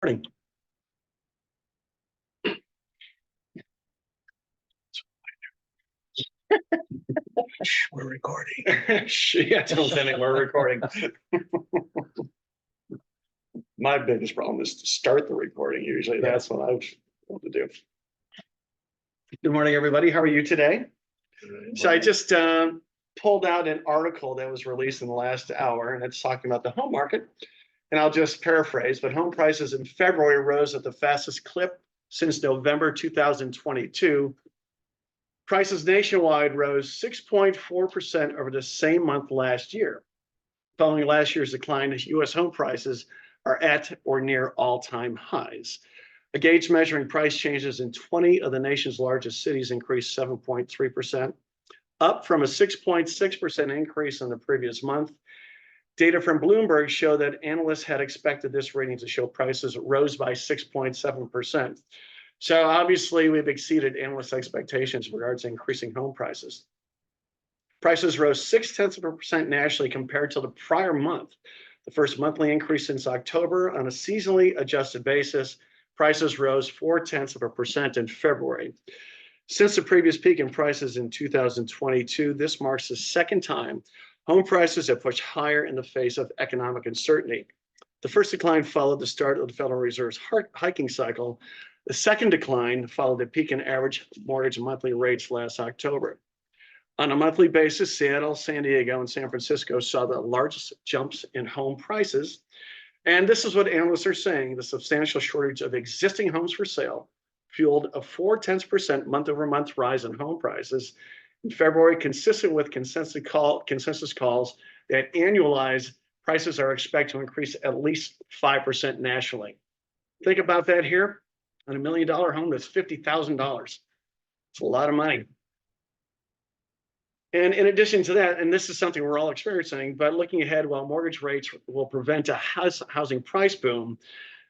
Morning. We're recording. Yeah, don't tell me we're recording. My biggest problem is to start the recording. Usually that's what I want to do. Good morning, everybody. How are you today? So I just pulled out an article that was released in the last hour, and it's talking about the home market. And I'll just paraphrase, but home prices in February rose at the fastest clip since November 2022. Prices nationwide rose 6.4% over the same month last year. Following last year's decline, U.S. home prices are at or near all-time highs. A gauge measuring price changes in 20 of the nation's largest cities increased 7.3%, up from a 6.6% increase in the previous month. Data from Bloomberg show that analysts had expected this reading to show prices rose by 6.7%. So obviously, we've exceeded analysts' expectations in regards to increasing home prices. Prices rose 0.6% nationally compared to the prior month. The first monthly increase since October on a seasonally adjusted basis. Prices rose 0.4% in February. Since the previous peak in prices in 2022, this marks the second time home prices have pushed higher in the face of economic uncertainty. The first decline followed the start of the Federal Reserve's hiking cycle. The second decline followed the peak in average mortgage monthly rates last October. On a monthly basis, Seattle, San Diego, and San Francisco saw the largest jumps in home prices. And this is what analysts are saying: the substantial shortage of existing homes for sale fueled a 0.4% month-over-month rise in home prices in February, consistent with consensus calls that annualized prices are expected to increase at least 5% nationally. Think about that here. On $1 million home, that's $50,000. It's a lot of money. And in addition to that, and this is something we're all experiencing, but looking ahead, while mortgage rates will prevent a housing price boom,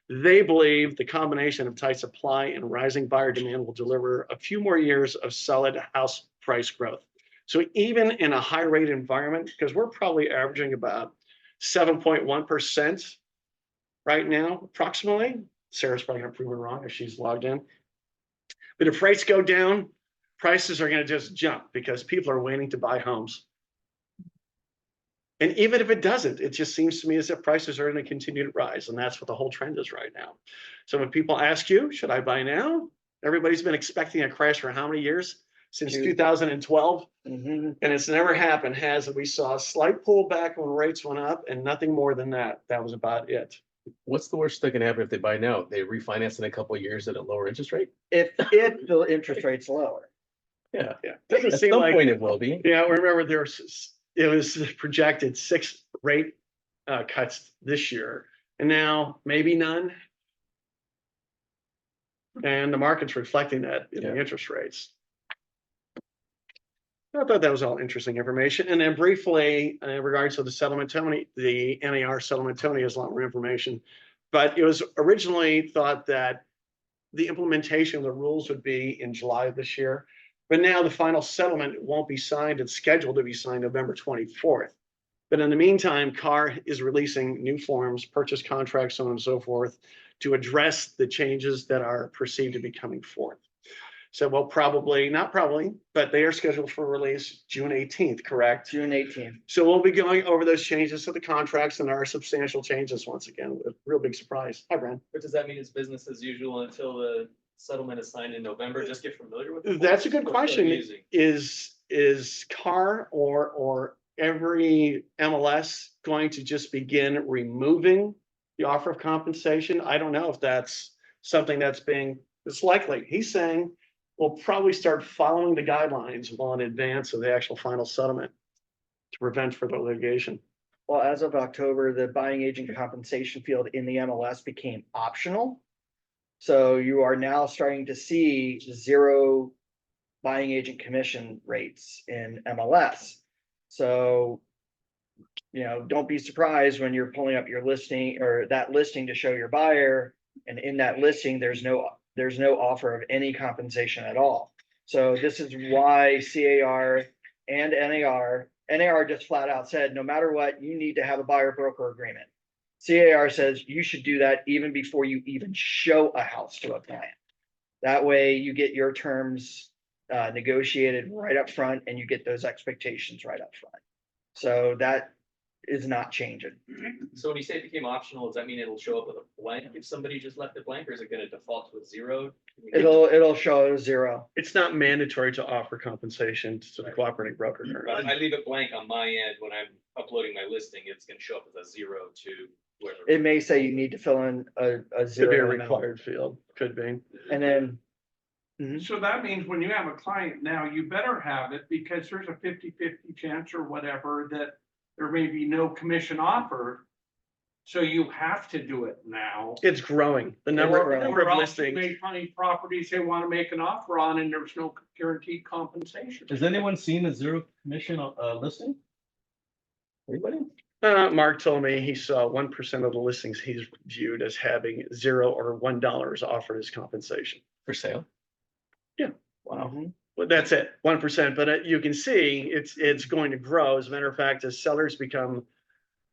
they believe the combination of tight supply and rising buyer demand will deliver a few more years of solid house price growth. So even in a high rate environment, because we're probably averaging about 7.1% right now, approximately. Sarah's probably going to prove it wrong if she's logged in. But if rates go down, prices are going to just jump because people are waiting to buy homes. And even if it doesn't, it just seems to me as if prices are going to continue to rise. And that's what the whole trend is right now. So when people ask you, should I buy now? Everybody's been expecting a crash for how many years? Since 2012. And it's never happened, has it? We saw a slight pullback when rates went up and nothing more than that. That was about it. What's the worst that can happen if they buy now? They refinance in a couple of years at a lower interest rate? If the interest rate's lower. Yeah. Doesn't At seem some like point it will be. Yeah, remember it was projected 6 rate cuts this year, and now maybe none. And the market's reflecting that in the interest rates. I thought that was all interesting information. And then briefly, in regards to the settlement, Tony, the NAR settlement, Tony has a lot more information. But it was originally thought that the implementation of the rules would be in July of this year. But now the final settlement won't be signed. It's scheduled to be signed November 24th. But in the meantime, CAR is releasing new forms, purchase contracts, so on and so forth, to address the changes that are perceived to be coming forth. So we'll not probably, but they are scheduled for release June 18th, correct? June 18th. So we'll be going over those changes to the contracts, and there are substantial changes once again, with real big surprise. Hi, Brian. But does that mean it's business as usual until the settlement is signed in November? Just get familiar with it? That's a good question. Is CAR or every MLS going to just begin removing the offer of compensation? I don't know if that's something it's likely. He's saying we'll probably start following the guidelines well in advance of the actual final settlement to prevent further litigation. Well, as of October, the buying agent compensation field in the MLS became optional. So you are now starting to see 0 buying agent commission rates in MLS. So, don't be surprised when you're pulling up your listing or that listing to show your buyer. And in that listing, there's no offer of any compensation at all. So this is why CAR and NAR just flat out said, no matter what, you need to have a buyer broker agreement. CAR says you should do that even before you even show a house to a client. That way you get your terms negotiated right up front and you get those expectations right up front. So that is not changing. So when you say it became optional, does that mean it'll show up with a blank if somebody just left it blank, or is it gonna default to a 0? It'll show a 0. It's not mandatory to offer compensation to the cooperating broker. But if I leave it blank on my end when I'm uploading my listing, it's gonna show up as a 0 to whoever. It may say you need to fill in a Could be a 0 amount. required field, could be. And then, So that means when you have a client now, you better have it because there's a 50-50 chance or whatever that there may be no commission offered. So you have to do it now. It's growing. The number Or of Or else you listings. may find properties they want to make an offer on and there's no guaranteed compensation. Has anyone seen a zero commission listing? Anybody? Mark told me he saw 1% of the listings he's viewed as having $0 or $1 offered as compensation. For sale? Wow. Well, that's it, 1%, but you can see it's going to grow. As a matter of fact, as sellers become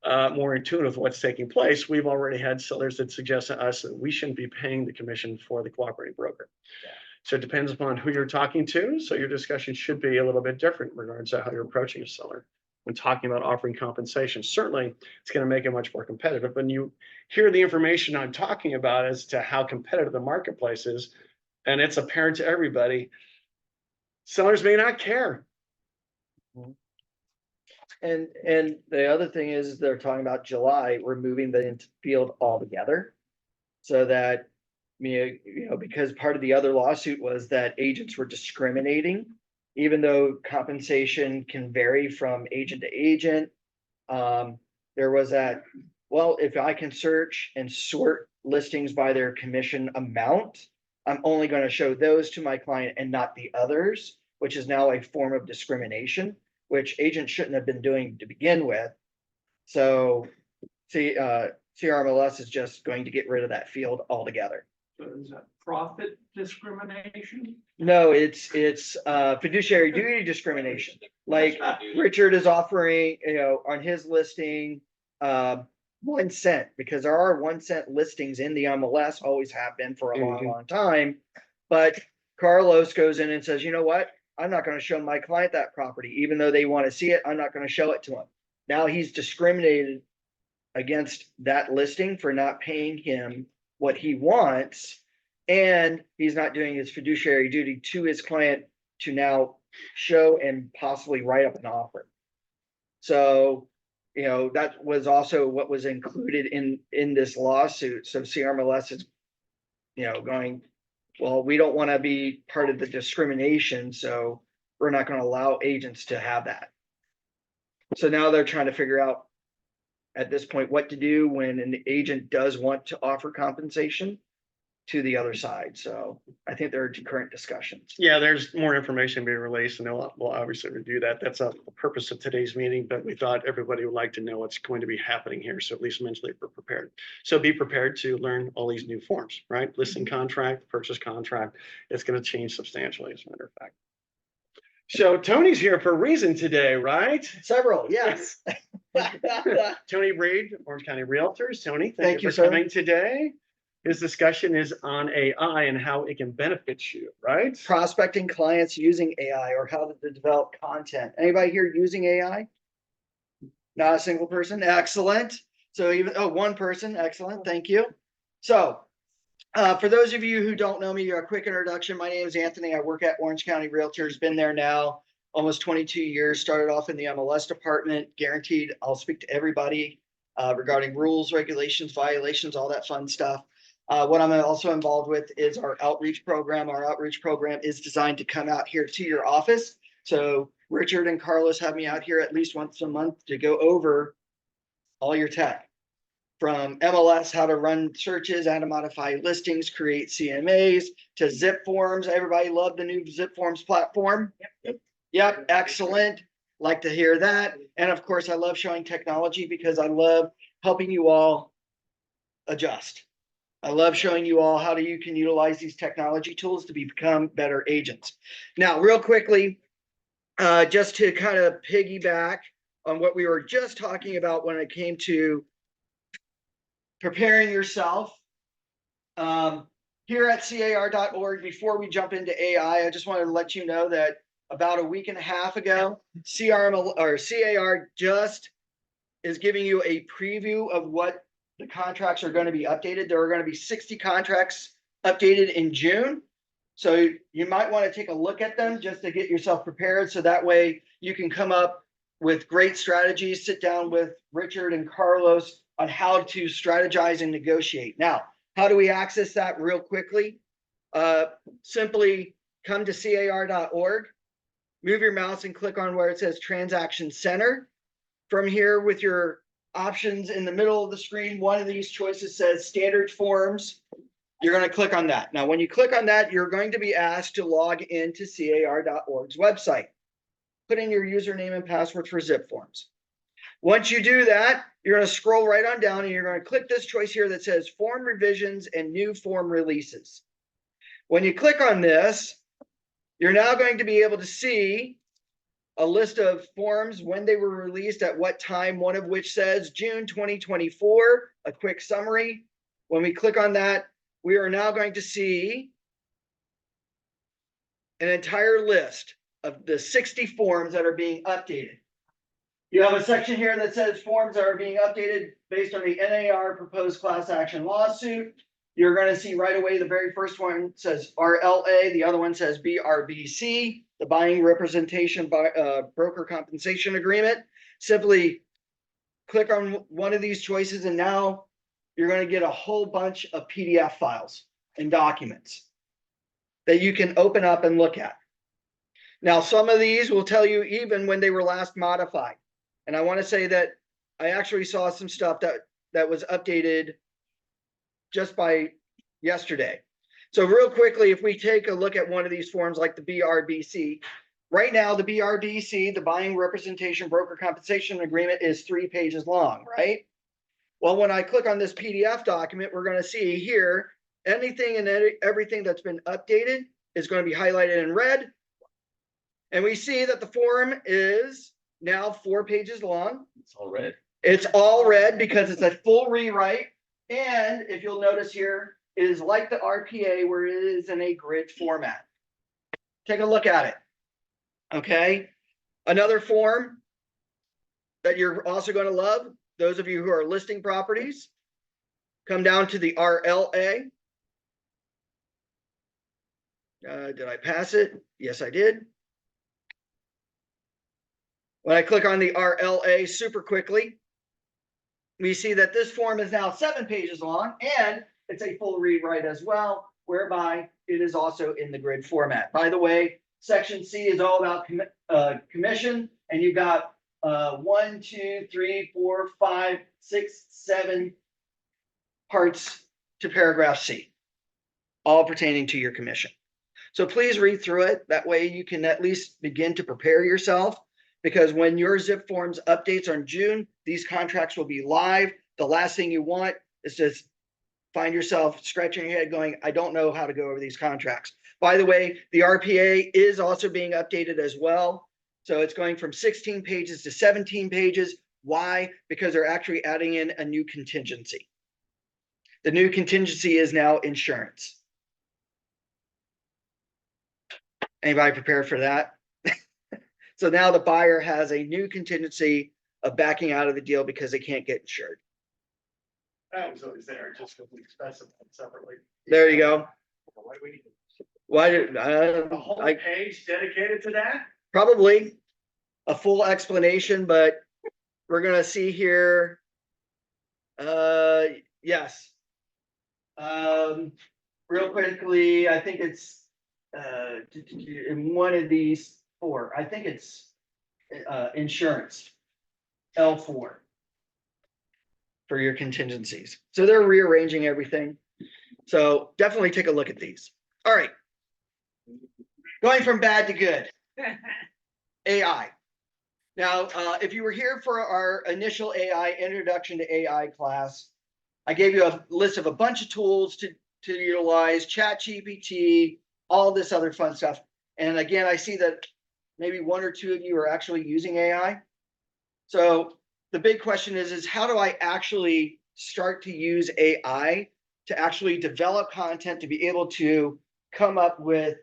more in tune with what's taking place, we've already had sellers that suggest to us that we shouldn't be paying the commission for the cooperating broker. So it depends upon who you're talking to. So your discussion should be a little bit different in regards to how you're approaching a seller when talking about offering compensation. Certainly, it's going to make it much more competitive. When you hear the information I'm talking about as to how competitive the marketplace is, and it's apparent to everybody, sellers may not care. and the other thing is they're talking about July, removing the field altogether. So that, you know, because part of the other lawsuit was that agents were discriminating, even though compensation can vary from agent to agent. There was that, well, if I can search and sort listings by their commission amount, I'm only going to show those to my client and not the others, which is now a form of discrimination, which agents shouldn't have been doing to begin with. So CRMLS is just going to get rid of that field altogether. So is that profit discrimination? No, it's fiduciary duty discrimination. Like Richard is offering, you know, on his listing, 1 cent, because there are 1 cent listings in the MLS, always have been for a long, long time. But Carlos goes in and says, you know what? I'm not going to show my client that property, even though they want to see it. I'm not going to show it to him. Now he's discriminated against that listing for not paying him what he wants. And he's not doing his fiduciary duty to his client to now show and possibly write up an offer. So, you know, that was also what was included in this lawsuit. So CRMLS is, you know, going, well, we don't want to be part of the discrimination, so we're not going to allow agents to have that. So now they're trying to figure out at this point what to do when an agent does want to offer compensation to the other side. So I think there are current discussions. Yeah, there's more information being released, and we'll obviously review that. That's the purpose of today's meeting, but we thought everybody would like to know what's going to be happening here, so at least mentally we're prepared. So be prepared to learn all these new forms, right? Listing contract, purchase contract. It's going to change substantially, as a matter of fact. So Tony's here for a reason today, right? Several, yes. Tony Bried, Orange County Realtors. Tony, Thank thank you you, for sir. coming today. His discussion is on AI and how it can benefit you, right? Prospecting clients using AI or how to develop content. Anybody here using AI? Not a single person. Excellent. So even, oh, one person. Excellent. Thank you. So for those of you who don't know me, a quick introduction. My name is Anthony. I work at Orange County Realtors. Been there now almost 22 years. Started off in the MLS department. Guaranteed I'll speak to everybody regarding rules, regulations, violations, all that fun stuff. What I'm also involved with is our outreach program. Our outreach program is designed to come out here to your office. So Richard and Carlos have me out here at least once a month to go over all your tech. From MLS, how to run searches, how to modify listings, create CMAs, to zipForms. Everybody love the new zipForms platform. Yep, excellent. Like to hear that. And of course, I love showing technology because I love helping you all adjust. I love showing you all how you can utilize these technology tools to become better agents. Now, real quickly, just to kind of piggyback on what we were just talking about when it came to preparing yourself. Here at CAR.org, before we jump into AI, I just wanted to let you know that about a week and a half ago, CAR just is giving you a preview of what the contracts are going to be updated. There are going to be 60 contracts updated in June. So you might want to take a look at them just to get yourself prepared. So that way you can come up with great strategies, sit down with Richard and Carlos on how to strategize and negotiate. Now, how do we access that real quickly? Simply come to CAR.org, move your mouse and click on where it says Transaction Center. From here, with your options in the middle of the screen, one of these choices says Standard Forms. You're going to click on that. Now, when you click on that, you're going to be asked to log into CAR.org's website. Put in your username and password for zipForms. Once you do that, you're going to scroll right on down and you're going to click this choice here that says Form Revisions and New Form Releases. When you click on this, you're now going to be able to see a list of forms, when they were released, at what time, one of which says June 2024, a quick summary. When we click on that, we are now going to see an entire list of the 60 forms that are being updated. You have a section here that says forms that are being updated based on the NAR proposed class action lawsuit. You're going to see right away the very first one says RLA, the other one says BRBC, the buying representation by broker compensation agreement. Simply click on one of these choices and now you're going to get a whole bunch of PDF files and documents that you can open up and look at. Now, some of these will tell you even when they were last modified. And I want to say that I actually saw some stuff that was updated just by yesterday. So real quickly, if we take a look at one of these forms like the BRBC, right now the BRBC, the Buying Representation Broker Compensation Agreement, is 3 pages long, right? Well, when I click on this PDF document, we're going to see here anything and everything that's been updated is going to be highlighted in red. And we see that the form is now 4 pages long. It's all red. It's all red because it's a full rewrite. And if you'll notice here, it is like the RPA where it is in a grid format. Take a look at it. Okay. Another form that you're also going to love, those of you who are listing properties, come down to the RLA. Did I pass it? Yes, I did. When I click on the RLA super quickly, we see that this form is now 7 pages long and it's a full rewrite as well, whereby it is also in the grid format. By the way, section C is all about commission, and you've got 1, 2, 3, 4, 5, 6, 7 parts to paragraph C, all pertaining to your commission. So please read through it. That way you can at least begin to prepare yourself, because when your zipForms updates on June, these contracts will be live. The last thing you want is to find yourself scratching your head going, I don't know how to go over these contracts. By the way, the RPA is also being updated as well. So it's going from 16 pages to 17 pages. Why? Because they're actually adding in a new contingency. The new contingency is now insurance. Anybody prepared for that? So now the buyer has a new contingency of backing out of the deal because they can't get insured. That was always there, just because we specified separately. There you go. Why do we need Why did a whole page dedicated to that? probably a full explanation, but we're gonna see here. Yes. Real quickly, I think it's in one of these 4. I think it's insurance, L4, for your contingencies. So they're rearranging everything. So definitely take a look at these. All right. Going from bad to good. AI. Now, if you were here for our initial AI introduction to AI class, I gave you a list of a bunch of tools to utilize, ChatGPT, all this other fun stuff. And again, I see that maybe 1 or 2 of you are actually using AI. So the big question is how do I actually start to use AI to actually develop content to be able to come up with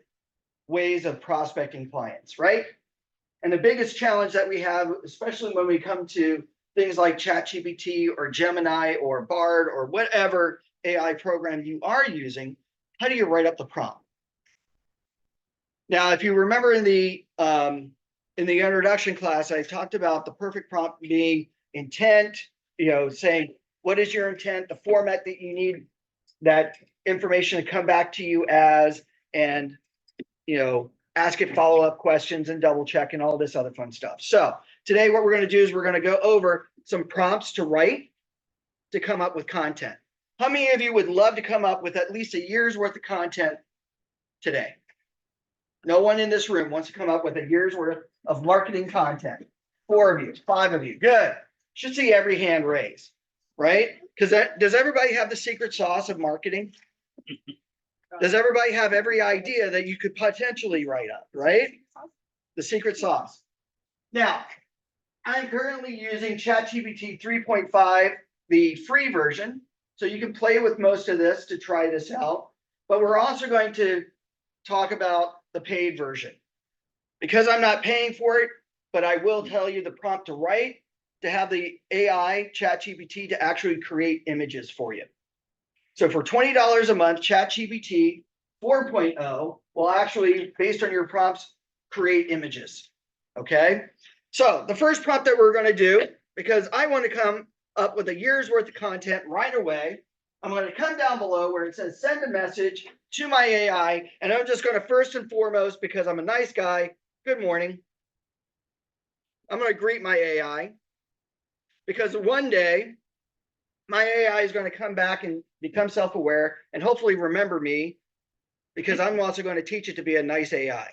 ways of prospecting clients, right? And the biggest challenge that we have, especially when we come to things like ChatGPT or Gemini or Bard or whatever AI program you are using, how do you write up the prompt? Now, if you remember in the introduction class, I talked about the perfect prompt being intent, saying, what is your intent, the format that you need that information to come back to you as, and, ask it follow-up questions and double check and all this other fun stuff. So today what we're going to do is we're going to go over some prompts to write to come up with content. How many of you would love to come up with at least a year's worth of content today? No one in this room wants to come up with a year's worth of marketing content. 4 of you, 5 of you. Good. Should see every hand raised, right? Because does everybody have the secret sauce of marketing? Does everybody have every idea that you could potentially write up, right? The secret sauce. Now, I'm currently using ChatGPT 3.5, the free version. So you can play with most of this to try this out. But we're also going to talk about the paid version. Because I'm not paying for it, but I will tell you the prompt to write to have the AI ChatGPT to actually create images for you. So for $20 a month, ChatGPT 4.0 will actually, based on your prompts, create images. Okay. So the first prompt that we're going to do, because I want to come up with a year's worth of content right away, I'm going to come down below where it says send a message to my AI. And I'm just going to first and foremost, because I'm a nice guy, good morning. I'm going to greet my AI because one day my AI is going to come back and become self-aware and hopefully remember me, because I'm also going to teach it to be a nice AI,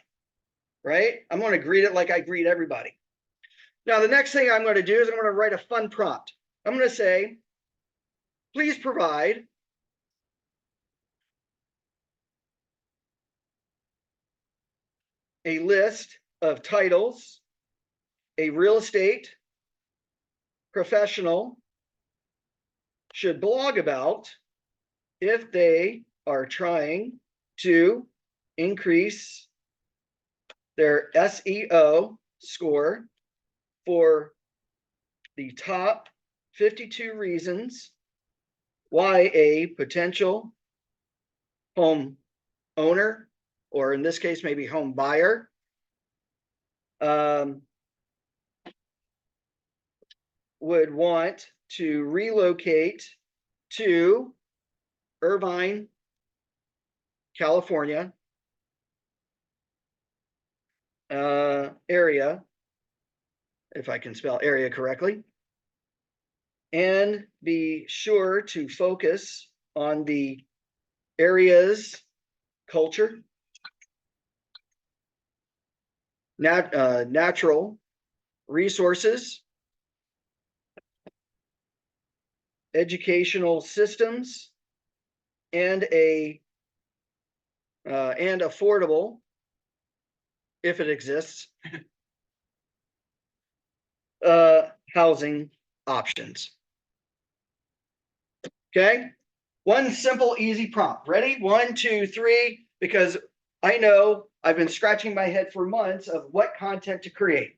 right? I'm going to greet it like I greet everybody. Now, the next thing I'm going to do is I'm going to write a fun prompt. I'm going to say, please provide a list of titles a real estate professional should blog about if they are trying to increase their SEO score for the top 52 reasons why a potential home owner, or in this case, maybe home buyer, would want to relocate to Irvine, California area, if I can spell area correctly, and be sure to focus on the area's culture, natural resources, educational systems, and affordable, if it exists, housing options. Okay, one simple, easy prompt. Ready? 1, 2, 3, because I know I've been scratching my head for months of what content to create.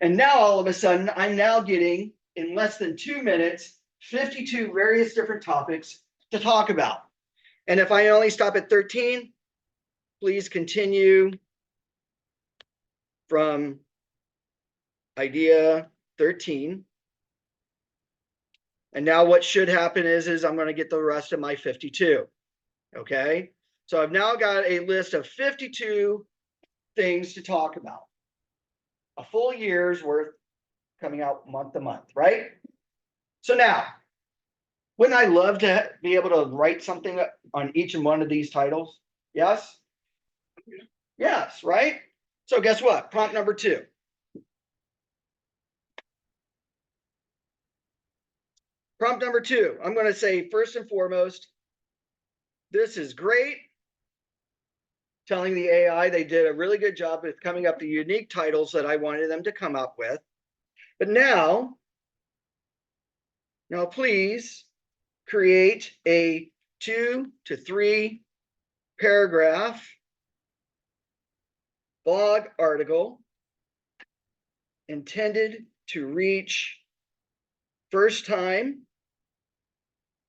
And now all of a sudden, I'm now getting, in less than 2 minutes, 52 various different topics to talk about. And if I only stop at 13, please continue from idea 13. And now what should happen is I'm going to get the rest of my 52. Okay. So I've now got a list of 52 things to talk about. A full year's worth coming out month to month, right? So now, wouldn't I love to be able to write something on each and one of these titles? Yes? Yes, right? So guess what? Prompt number 2. Prompt number 2, I'm going to say, first and foremost, this is great. Telling the AI they did a really good job with coming up with the unique titles that I wanted them to come up with. But now please create a 2 to 3 paragraph blog article intended to reach first time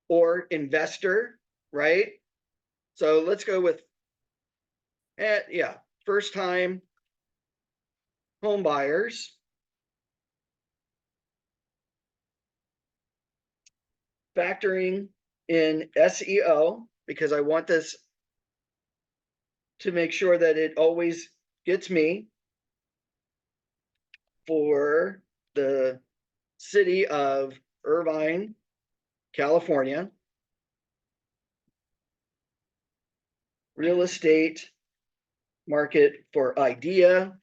or investor, right? So let's go with, yeah, first time home buyers. Factoring in SEO, because I want this to make sure that it always gets me for the city of Irvine, California. Real estate market for idea.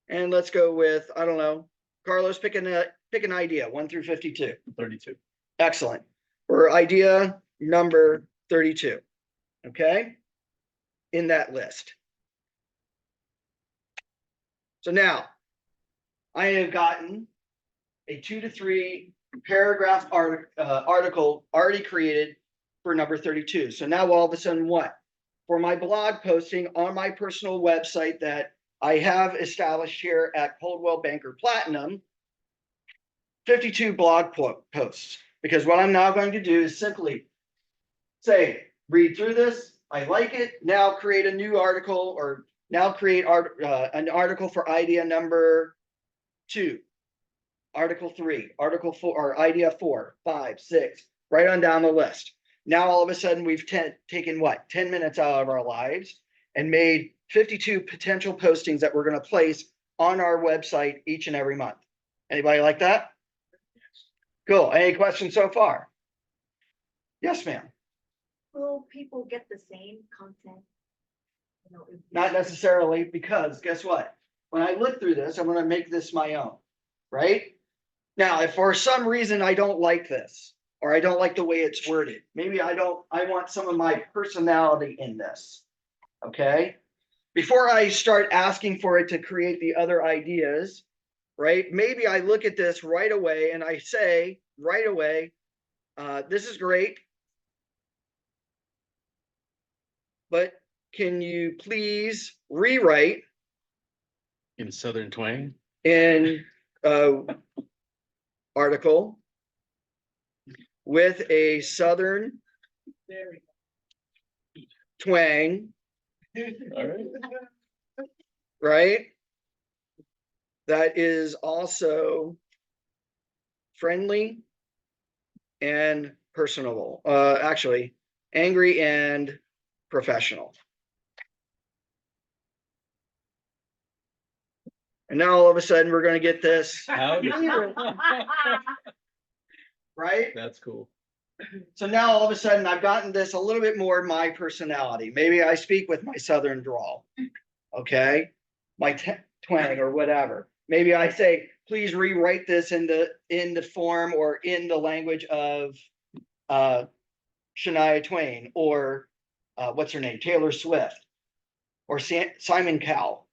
And let's go with, I don't know, Carlos, pick an idea, 1 through 52. 32. Excellent. For idea number 32. Okay. In that list. So now I have gotten a 2 to 3 paragraph article already created for number 32. So now all of a sudden what? For my blog posting on my personal website that I have established here at Coldwell Banker Platinum, 52 blog posts. Because what I'm now going to do is simply say, read through this, I like it, now create a new article, or now create an article for idea number 2, article 3, article 4, or idea 4, 5, 6, right on down the list. Now all of a sudden we've taken what, 10 minutes out of our lives and made 52 potential postings that we're going to place on our website each and every month. Anybody like that? Cool. Any questions so far? Yes, ma'am. Will people get the same content? Not necessarily, because guess what? When I look through this, I'm going to make this my own, right? Now, if for some reason I don't like this, or I don't like the way it's worded, maybe I want some of my personality in this, okay? Before I start asking for it to create the other ideas, right? Maybe I look at this right away and I say right away, this is great, but can you please rewrite In Southern twang. in article with a Southern twang, All right. right? That is also friendly and personable. Actually, angry and professional. And now all of a sudden we're going to get this, How right? That's cool. So now all of a sudden I've gotten this a little bit more my personality. Maybe I speak with my Southern drawl, okay? My twang or whatever. Maybe I say, please rewrite this in the form or in the language of Shania Twain, or what's her name, Taylor Swift, or Simon Cowell,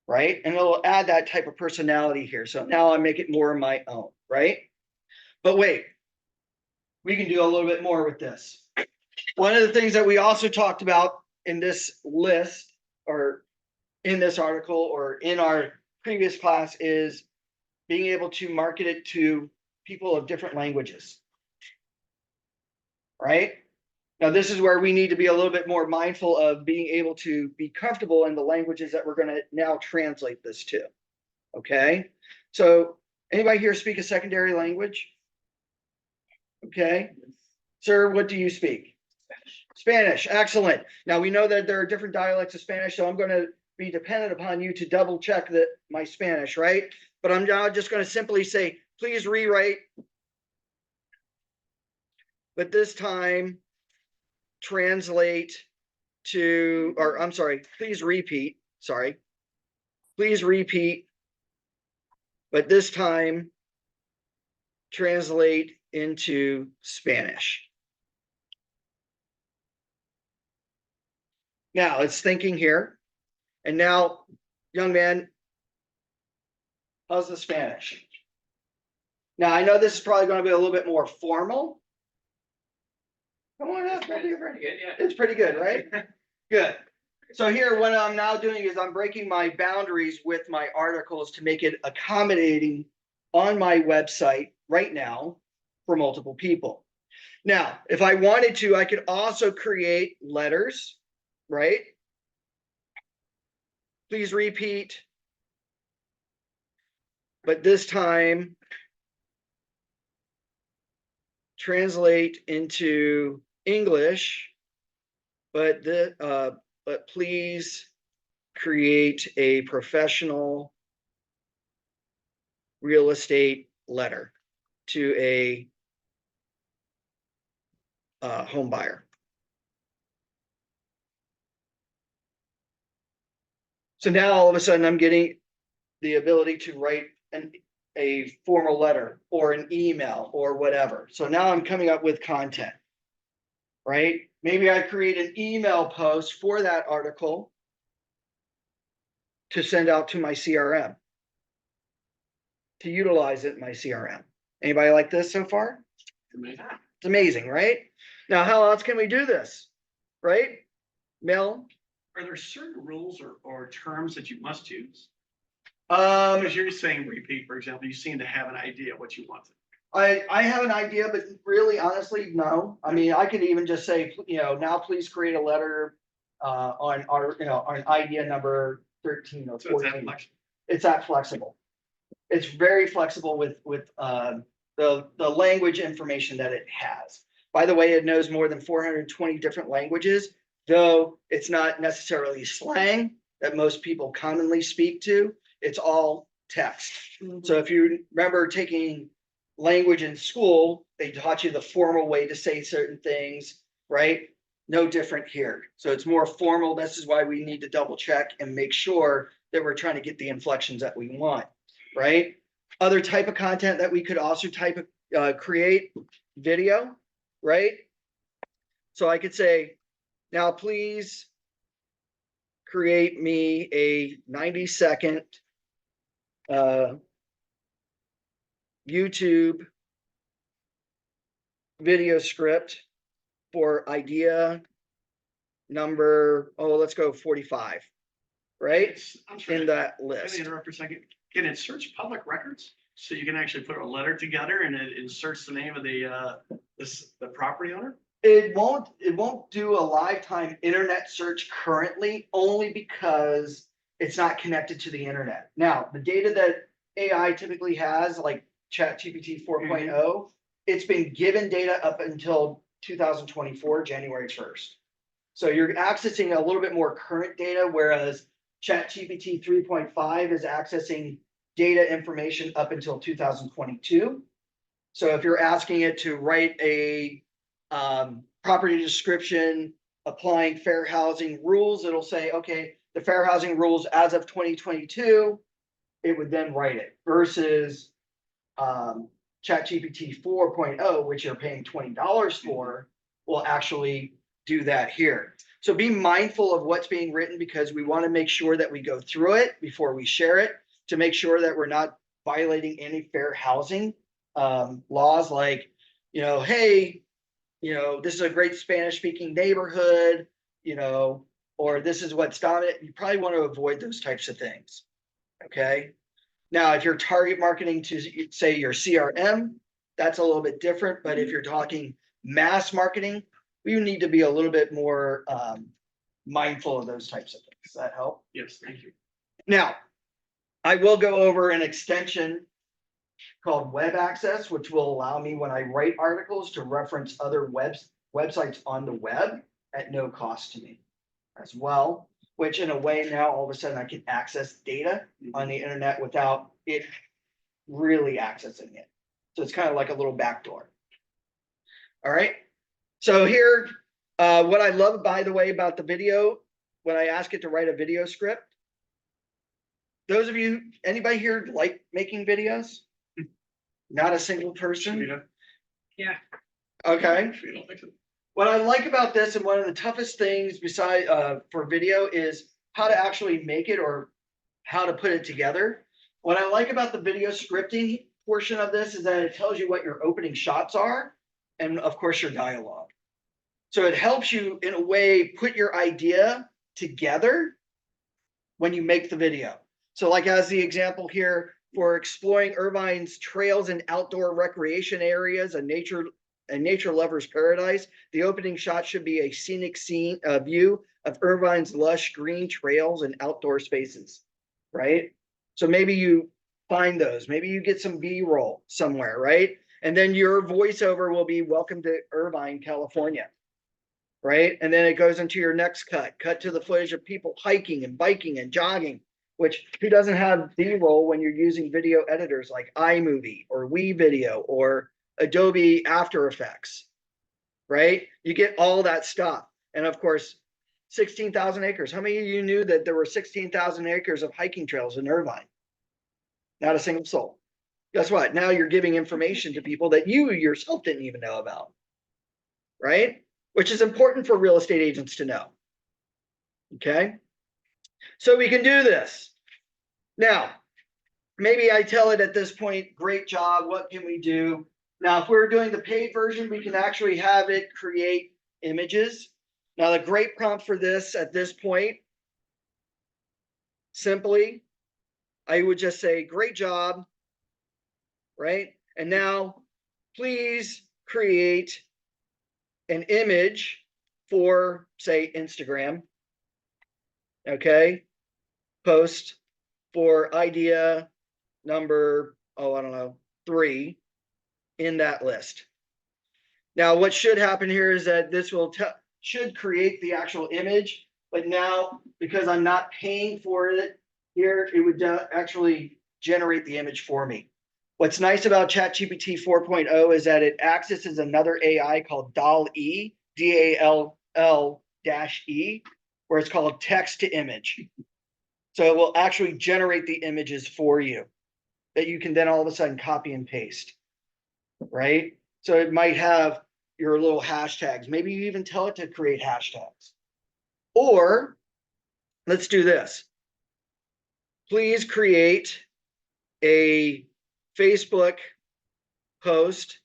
right? And it'll add that type of personality here. So now I make it more of my own, right? But wait, we can do a little bit more with this. One of the things that we also talked about in this list, or in this article, or in our previous class, is being able to market it to people of different languages, right? Now, this is where we need to be a little bit more mindful of being able to be comfortable in the languages that we're going to now translate this to, okay? So anybody here speak a secondary language? Okay. Sir, what do you speak? Spanish. Excellent. Now we know that there are different dialects of Spanish, so I'm going to be dependent upon you to double check that my Spanish, right? But I'm now just going to simply say, please rewrite, but this time translate to, or I'm sorry, please repeat, sorry. Please repeat, but this time translate into Spanish. Now it's thinking here. And now, young man, how's the Spanish? Now I know this is probably going to be a little bit more formal, Come on up, don't be afraid. Pretty good, yeah. It's pretty good, right? Good. So here, what I'm now doing is I'm breaking my boundaries with my articles to make it accommodating on my website right now for multiple people. Now, if I wanted to, I could also create letters, right? Please repeat. But this time, translate into English, but please create a professional real estate letter to a home buyer. So now all of a sudden I'm getting the ability to write a formal letter or an email or whatever. So now I'm coming up with content, right? Maybe I create an email post for that article to send out to my CRM, to utilize it in my CRM. Anybody like this so far? It's amazing, right? Now, how else can we do this, right? Mel? Are there certain rules or terms that you must use? Um, Because you're saying repeat, for example, you seem to have an idea what you want. I have an idea, but really, honestly, no. I mean, I could even just say, now please create a letter on on idea number 13 or So it's that 14. flexible. It's that flexible. It's very flexible with the language information that it has. By the way, it knows more than 420 different languages, though it's not necessarily slang that most people commonly speak to. It's all text. So if you remember taking language in school, they taught you the formal way to say certain things, right? No different here. So it's more formal. This is why we need to double check and make sure that we're trying to get the inflections that we want, right? Other type of content that we could also create video, right? So I could say, now please create me a 90-second YouTube video script for idea number, let's go 45, right? I'm sorry, In that can I list. interrupt for a second? Can it search public records? So you can actually put a letter together and it inserts the name of the property owner? It won't do a lifetime internet search currently, only because it's not connected to the internet. Now, the data that AI typically has, like ChatGPT 4.0, it's been given data up until 2024, January 1st. So you're accessing a little bit more current data, whereas ChatGPT 3.5 is accessing data information up until 2022. So if you're asking it to write a property description applying fair housing rules, it'll say, okay, the fair housing rules as of 2022, it would then write it, versus ChatGPT 4.0, which you're paying $20 for, will actually do that here. So be mindful of what's being written, because we want to make sure that we go through it before we share it, to make sure that we're not violating any fair housing laws, like, hey, this is a great Spanish speaking neighborhood, or this is what's dominant. You probably want to avoid those types of things. Okay. Now, if you're target marketing to, say, your CRM, that's a little bit different. But if you're talking mass marketing, we need to be a little bit more mindful of those types of things. Does that help? Yes, thank you. Now, I will go over an extension called Web Access, which will allow me, when I write articles, to reference other websites on the web at no cost to me as well, which in a way now all of a sudden I can access data on the internet without it really accessing it. So it's kind of like a little backdoor. All right. So here, what I love, by the way, about the video, when I ask it to write a video script, those of you, anybody here like making videos? Not a single person? Yeah. Okay. What I like about this, and one of the toughest things beside for video, is how to actually make it, or how to put it together. What I like about the video scripting portion of this is that it tells you what your opening shots are, and of course your dialogue. So it helps you in a way put your idea together when you make the video. So like as the example here for exploring Irvine's trails and outdoor recreation areas, a nature lover's paradise, the opening shot should be a scenic view of Irvine's lush green trails and outdoor spaces, right? So maybe you find those, maybe you get some B-roll somewhere, right? And then your voiceover will be welcome to Irvine, California, right? And then it goes into your next cut to the footage of people hiking and biking and jogging, which who doesn't have B-roll when you're using video editors like iMovie or WeVideo or Adobe After Effects, right? You get all that stuff. And of course, 16,000 acres. How many of you knew that there were 16,000 acres of hiking trails in Irvine? Not a single soul. Guess what? Now you're giving information to people that you yourself didn't even know about, right? Which is important for real estate agents to know. Okay. So we can do this. Now, maybe I tell it at this point, great job. What can we do? Now, if we're doing the paid version, we can actually have it create images. Now, the great prompt for this at this point, simply, I would just say, great job, right? And now, please create an image for, say, Instagram, okay? Post for idea number, oh, I don't know, 3 in that list. Now, what should happen here is that this will should create the actual image, but now because I'm not paying for it here, it would actually generate the image for me. What's nice about ChatGPT 4.0 is that it accesses another AI called DALL-E, DALL-E, where it's called text to image. So it will actually generate the images for you that you can then all of a sudden copy and paste, right? So it might have your little hashtags. Maybe you even tell it to create hashtags. Or let's do this. Please create a Facebook post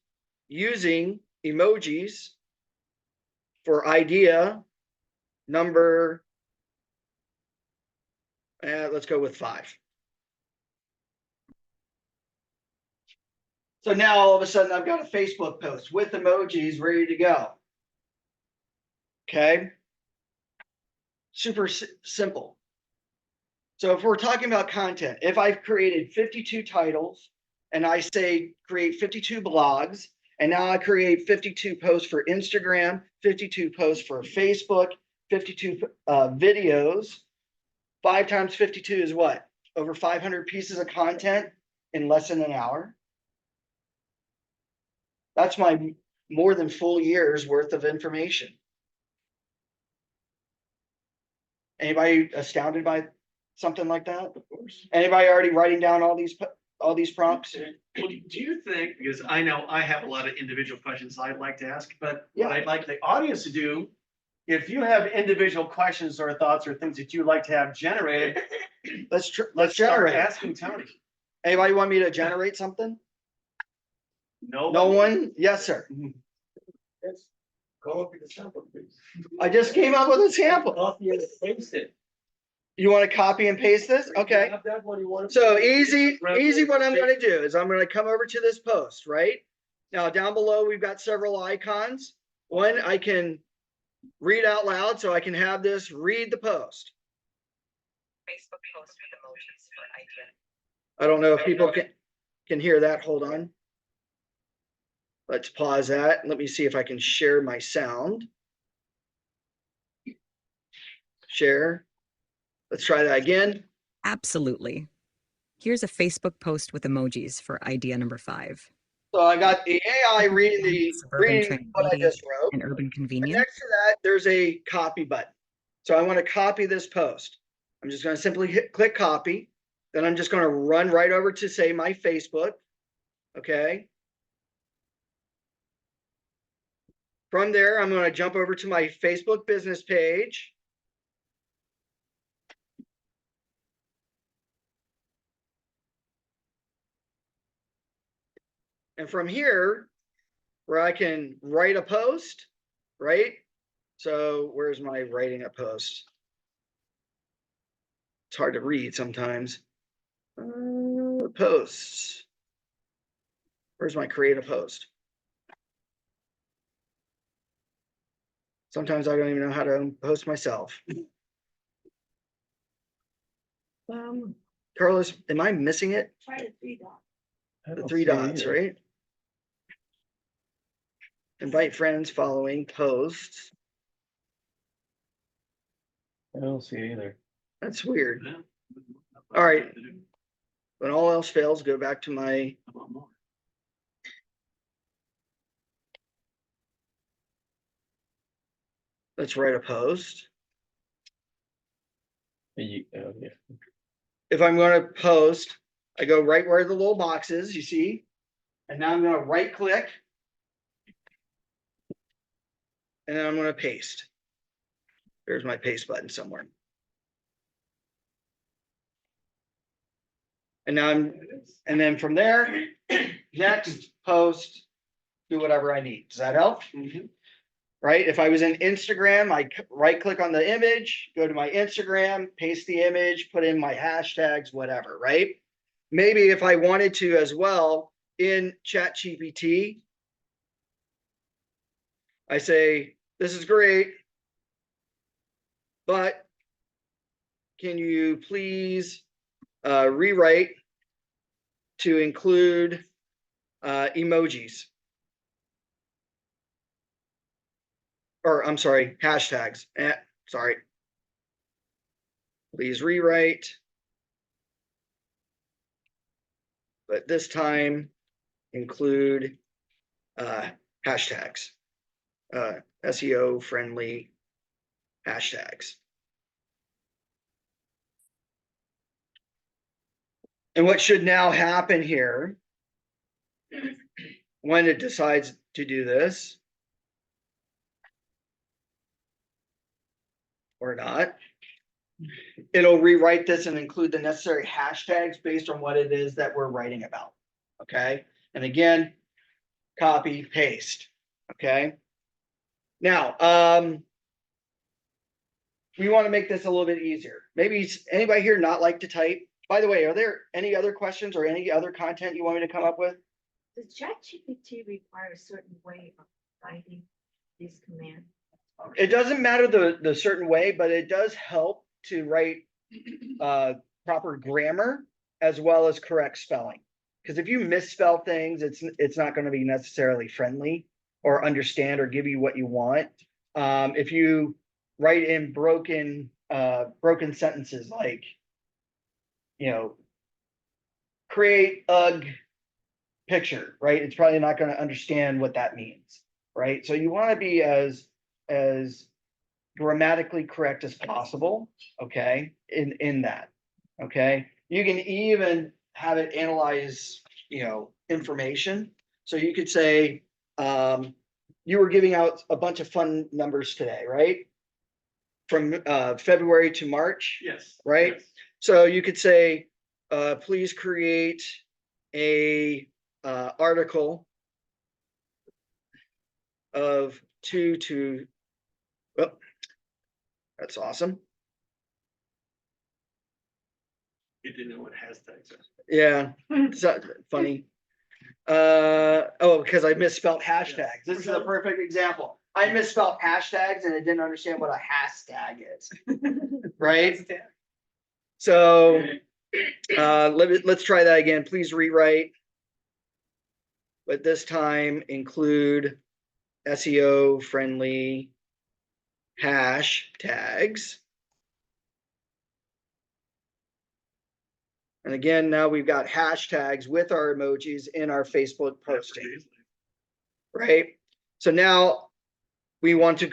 using emojis for idea number, let's go with 5. So now all of a sudden I've got a Facebook post with emojis ready to go. Okay. Super simple. So if we're talking about content, if I've created 52 titles and I say create 52 blogs, and now I create 52 posts for Instagram, 52 posts for Facebook, 52 videos, 5 times 52 is what? Over 500 pieces of content in less than an hour. That's my more than full year's worth of information. Anybody astounded by something like that? Of course. Anybody already writing down all these prompts? Well, do you think, because I know I have a lot of individual questions I'd like to ask, but Yeah. what I'd like the audience to do, if you have individual questions or thoughts or things that you'd like to have generated, Let's start generate. asking Tony. Anybody want me to generate something? No. No one? Yes, sir. Go up with the sample, please. I just came up with a sample. Copy and paste it. You want to copy and paste this? Okay. Grab that one you want. So easy what I'm going to do is I'm going to come over to this post, right? Now down below, we've got several icons. One, I can read out loud, so I can have this read the post. Facebook post with emojis for idea. I don't know if people can hear that. Hold on. Let's pause that. Let me see if I can share my sound. Share. Let's try that again. Absolutely. Here's a Facebook post with emojis for idea number 5. So I got the AI reading what I just wrote. And urban And convenience. next to that, there's a copy button. So I want to copy this post. I'm just going to simply click copy. Then I'm just going to run right over to, say, my Facebook. Okay. From there, I'm going to jump over to my Facebook business page. And from here, where I can write a post, right? So where's my writing a post? It's hard to read sometimes. Posts. Where's my create a post? Sometimes I don't even know how to post myself. Carlos, am I missing it? Try the 3 dots. The 3 dots, right? Invite friends, following, posts. I don't see it either. That's weird. All right. When all else fails, go back to my. Let's write a post. Yeah. If I'm going to post, I go right where the little box is, you see? And now I'm going to right click. And then I'm going to paste. There's my paste button somewhere. And now and then from there, next post, do whatever I need. Does that help? Right? If I was in Instagram, I right click on the image, go to my Instagram, paste the image, put in my hashtags, whatever, right? Maybe if I wanted to as well in ChatGPT, I say, this is great, but can you please rewrite to include emojis? Or I'm sorry, hashtags. Sorry. Please rewrite. But this time include hashtags, SEO friendly hashtags. And what should now happen here when it decides to do this or not, it'll rewrite this and include the necessary hashtags based on what it is that we're writing about. Okay. And again, copy, paste. Okay. Now, we want to make this a little bit easier. Maybe anybody here not like to type? By the way, are there any other questions or any other content you want me to come up with? Does ChatGPT require a certain way of writing these commands? It doesn't matter the certain way, but it does help to write proper grammar as well as correct spelling. Because if you misspell things, it's not going to be necessarily friendly or understand or give you what you want. If you write in broken sentences like, create UGG picture, right? It's probably not going to understand what that means, right? So you want to be as grammatically correct as possible, okay, in that, okay? You can even have it analyze, information. So you could say, you were giving out a bunch of fun numbers today, right? From February to March. Yes. Right? Yes. So you could say, please create a article of 2 to, oh, that's awesome. You didn't know what hashtags are. Yeah, it's not funny. Because I misspelled hashtags. This is a perfect example. I misspelled hashtags and I didn't understand what a hashtag is. Right? So let's try that again. Please rewrite, but this time include SEO friendly hashtags. And again, now we've got hashtags with our emojis in our Facebook posting, right? So now we want to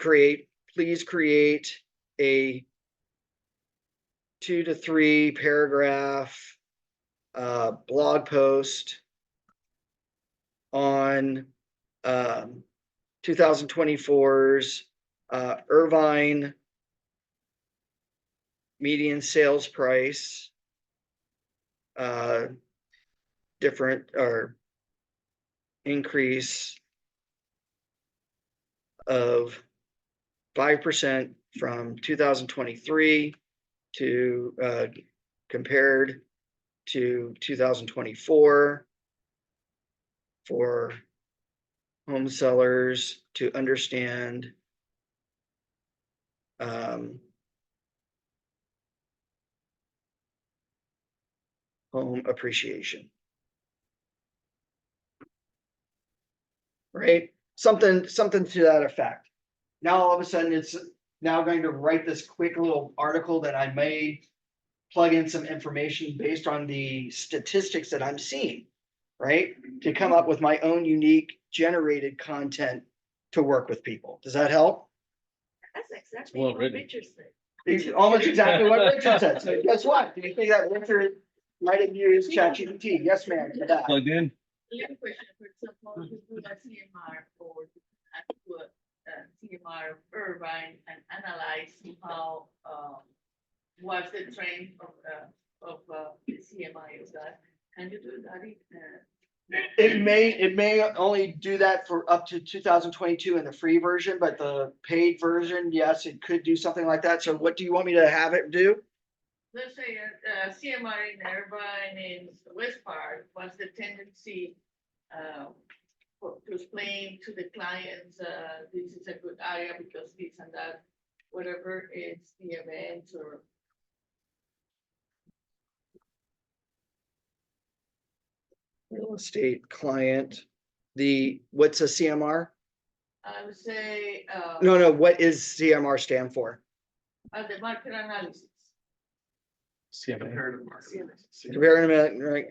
please create a 2 to 3 paragraph blog post on 2024's Irvine median sales price, different or increase of 5% from 2023 to compared to 2024 for home sellers to understand home appreciation. Right? Something to that effect. Now, all of a sudden, it's now going to write this quick little article that I may plug in some information based on the statistics that I'm seeing, right? To come up with my own unique generated content to work with people. Does that help? That's exactly well what written. Richard said. It's almost exactly what Richard said. So guess what? Do you think that Richard might have used ChatGPT? Yes, ma'am, for that. Plugged in. One question, for example, to do a CMR or to a CMR of Irvine and analyze how, what's the trend of the CMI of that. Can you do that? It may only do that for up to 2022 in the free version, but the paid version, yes, it could do something like that. So what do you want me to have it do? Let's say a CMR in Irvine in West Park, what's the tendency to explain to the clients, this is a good area because this and that, whatever it's the event or. Real estate client, what's a CMR? I would say, No, what is CMR stand for? the market analysis. CMA. Comparative market. Comparative, right?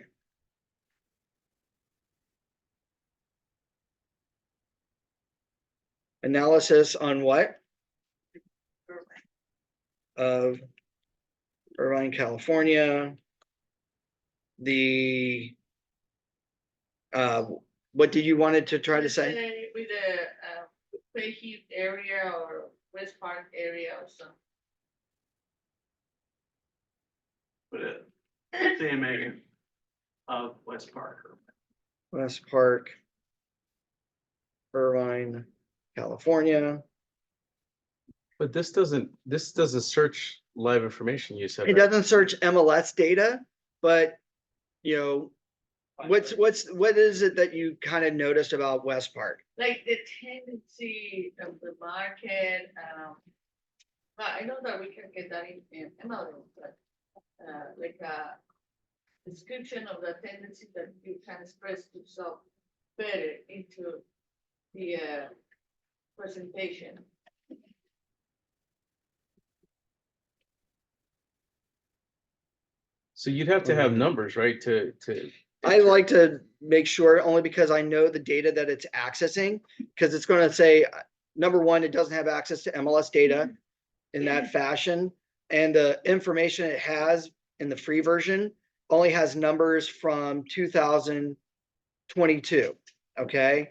Analysis on what? Of Irvine, California. What did you wanted to try to Let's say? with the Fayheath area or West Park area or something. Put it, CMA of West Park. West Park, Irvine, California. But this doesn't search live information, you said. It right? doesn't search MLS data, but you know, what is it that you kind of noticed about West Park? Like the tendency of the market, but I know that we can get that in MLM, but like a description of the tendency that you can express yourself better into the presentation. So you'd have to have numbers, right? I like to make sure only because I know the data that it's accessing, because it's going to say, number one, it doesn't have access to MLS data in that fashion. And the information it has in the free version only has numbers from 2022. Okay.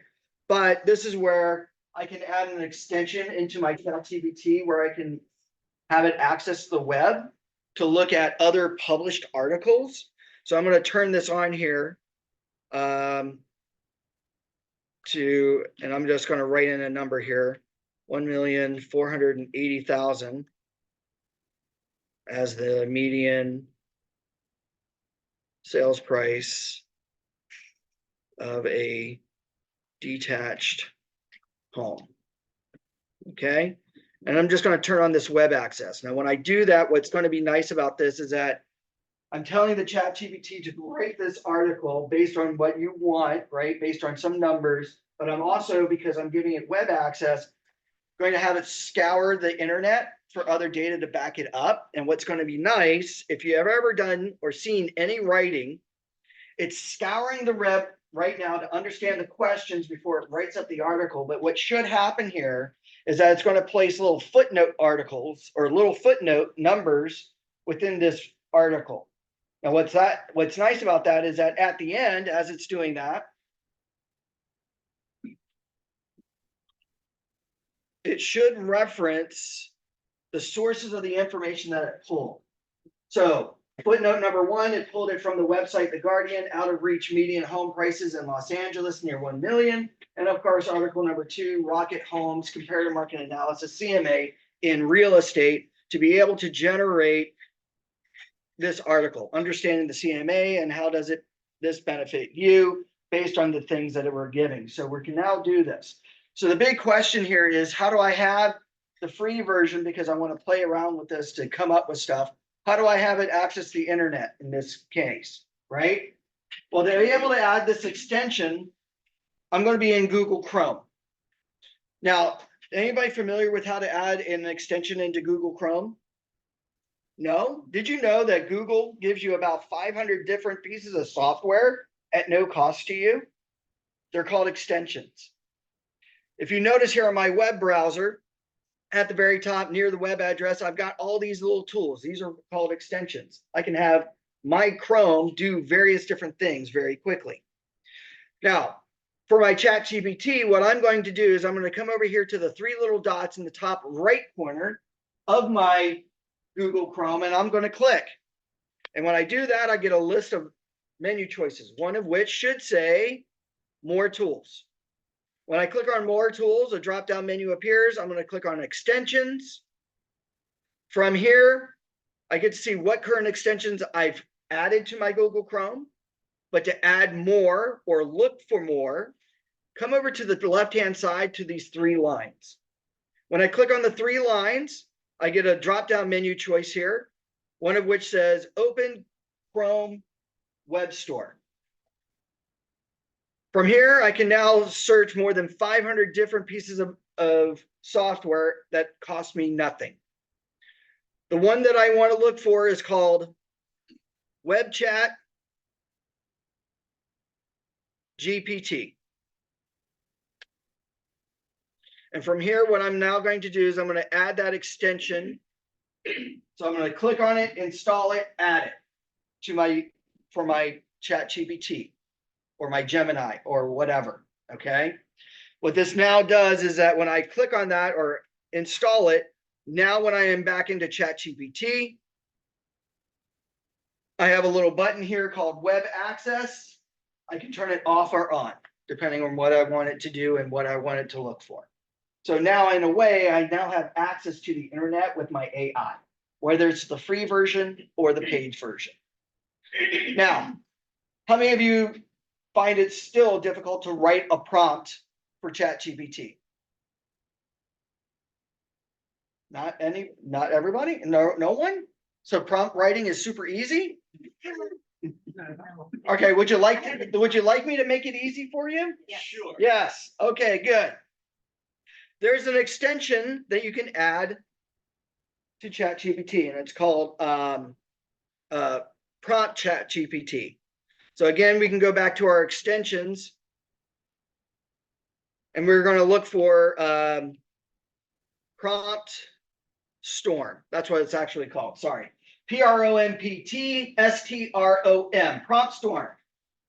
But this is where I can add an extension into my ChatGPT where I can have it access the web to look at other published articles. So I'm going to turn this on here and I'm just going to write in a number here, 1,480,000 as the median sales price of a detached home. Okay. And I'm just going to turn on this web access. Now, when I do that, what's going to be nice about this is that I'm telling the ChatGPT to write this article based on what you want, right? Based on some numbers, but I'm also, because I'm giving it web access, going to have it scour the internet for other data to back it up. And what's going to be nice, if you have ever done or seen any writing, it's scouring the web right now to understand the questions before it writes up the article. But what should happen here is that it's going to place little footnote articles or little footnote numbers within this article. Now, what's nice about that is that at the end, as it's doing that, it should reference the sources of the information that it pulled. So Footnote number 1, it pulled it from the website, The Guardian, out of reach median home prices in Los Angeles near 1 million. And of course, article number 2, Rocket Homes, comparative market analysis, CMA in real estate, to be able to generate this article, understanding the CMA and how does this benefit you based on the things that we're giving. So we can now do this. So the big question here is, how do I have the free version, because I want to play around with this to come up with stuff. How do I have it access the internet in this case, right? Well, to be able to add this extension, I'm going to be in Google Chrome. Now, anybody familiar with how to add an extension into Google Chrome? No? Did you know that Google gives you about 500 different pieces of software at no cost to you? They're called extensions. If you notice here on my web browser, at the very top near the web address, I've got all these little tools. These are called extensions. I can have my Chrome do various different things very quickly. Now, for my ChatGPT, what I'm going to do is I'm going to come over here to the 3 little dots in the top right corner of my Google Chrome, and I'm going to click. And when I do that, I get a list of menu choices, one of which should say More Tools. When I click on More Tools, a drop-down menu appears. I'm going to click on Extensions. From here, I get to see what current extensions I've added to my Google Chrome. But to add more or look for more, come over to the left-hand side to these 3 lines. When I click on the 3 lines, I get a drop-down menu choice here, one of which says Open Chrome Web Store. From here, I can now search more than 500 different pieces of software that cost me nothing. The one that I want to look for is called Web Chat GPT. And from here, what I'm now going to do is I'm going to add that extension. So I'm going to click on it, install it, add it to for my ChatGPT or my Gemini or whatever. Okay. What this now does is that when I click on that or install it, now when I am back into ChatGPT, I have a little button here called Web Access. I can turn it off or on, depending on what I want it to do and what I want it to look for. So now, in a way, I now have access to the internet with my AI, whether it's the free version or the paid version. Now, how many of you find it still difficult to write a prompt for ChatGPT? Not everybody? No one? So prompt writing is super easy? Okay, would you like me to make it easy for you? Yes. Sure. Yes. Okay, good. There's an extension that you can add to ChatGPT, and it's called Prompt ChatGPT. So again, we can go back to our extensions, and we're going to look for Prompt Storm. That's what it's actually called. Sorry. PROMPTSTROM, Prompt Storm.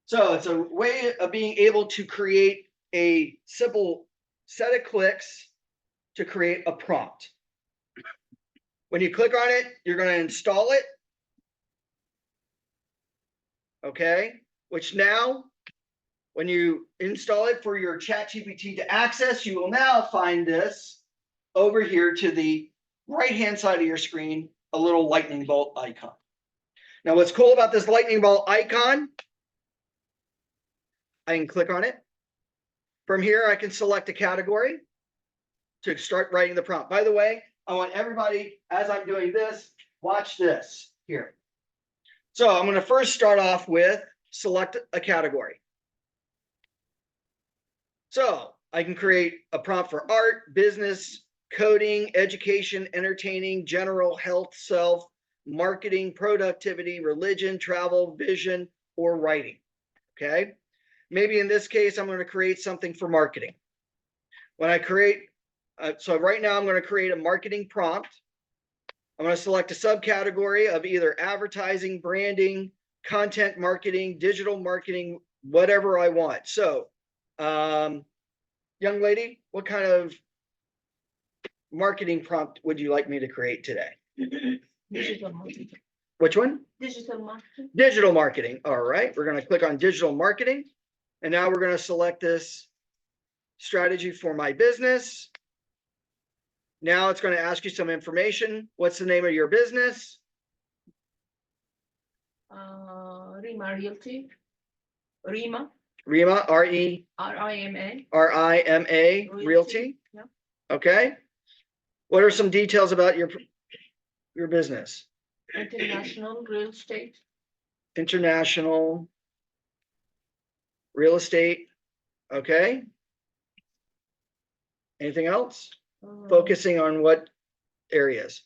So it's a way of being able to create a simple set of clicks to create a prompt. When you click on it, you're going to install it. Okay, which now, when you install it for your ChatGPT to access, you will now find this over here to the right-hand side of your screen, a little lightning bolt icon. Now, what's cool about this lightning bolt icon, I can click on it. From here, I can select a category to start writing the prompt. By the way, I want everybody, as I'm doing this, watch this here. So I'm going to first start off with select a category. So I can create a prompt for art, business, coding, education, entertaining, general, health, self, marketing, productivity, religion, travel, vision, or writing. Okay. Maybe in this case, I'm going to create something for marketing. When I create, so right now I'm going to create a marketing prompt. I'm going to select a subcategory of either advertising, branding, content marketing, digital marketing, whatever I want. So, young lady, what kind of marketing prompt would you like me to create today? Which one? Digital marketing. Digital marketing. All right, we're gonna click on digital marketing. And now we're gonna select this strategy for my business. Now it's gonna ask you some information. What's the name of your business? Rima Realty. Rima, Rima, R-E, RIMA. R-I-M-A, Realty. Yeah. Okay. What are some details about your business? International real estate. International real estate. Okay. Anything else? Focusing on what areas?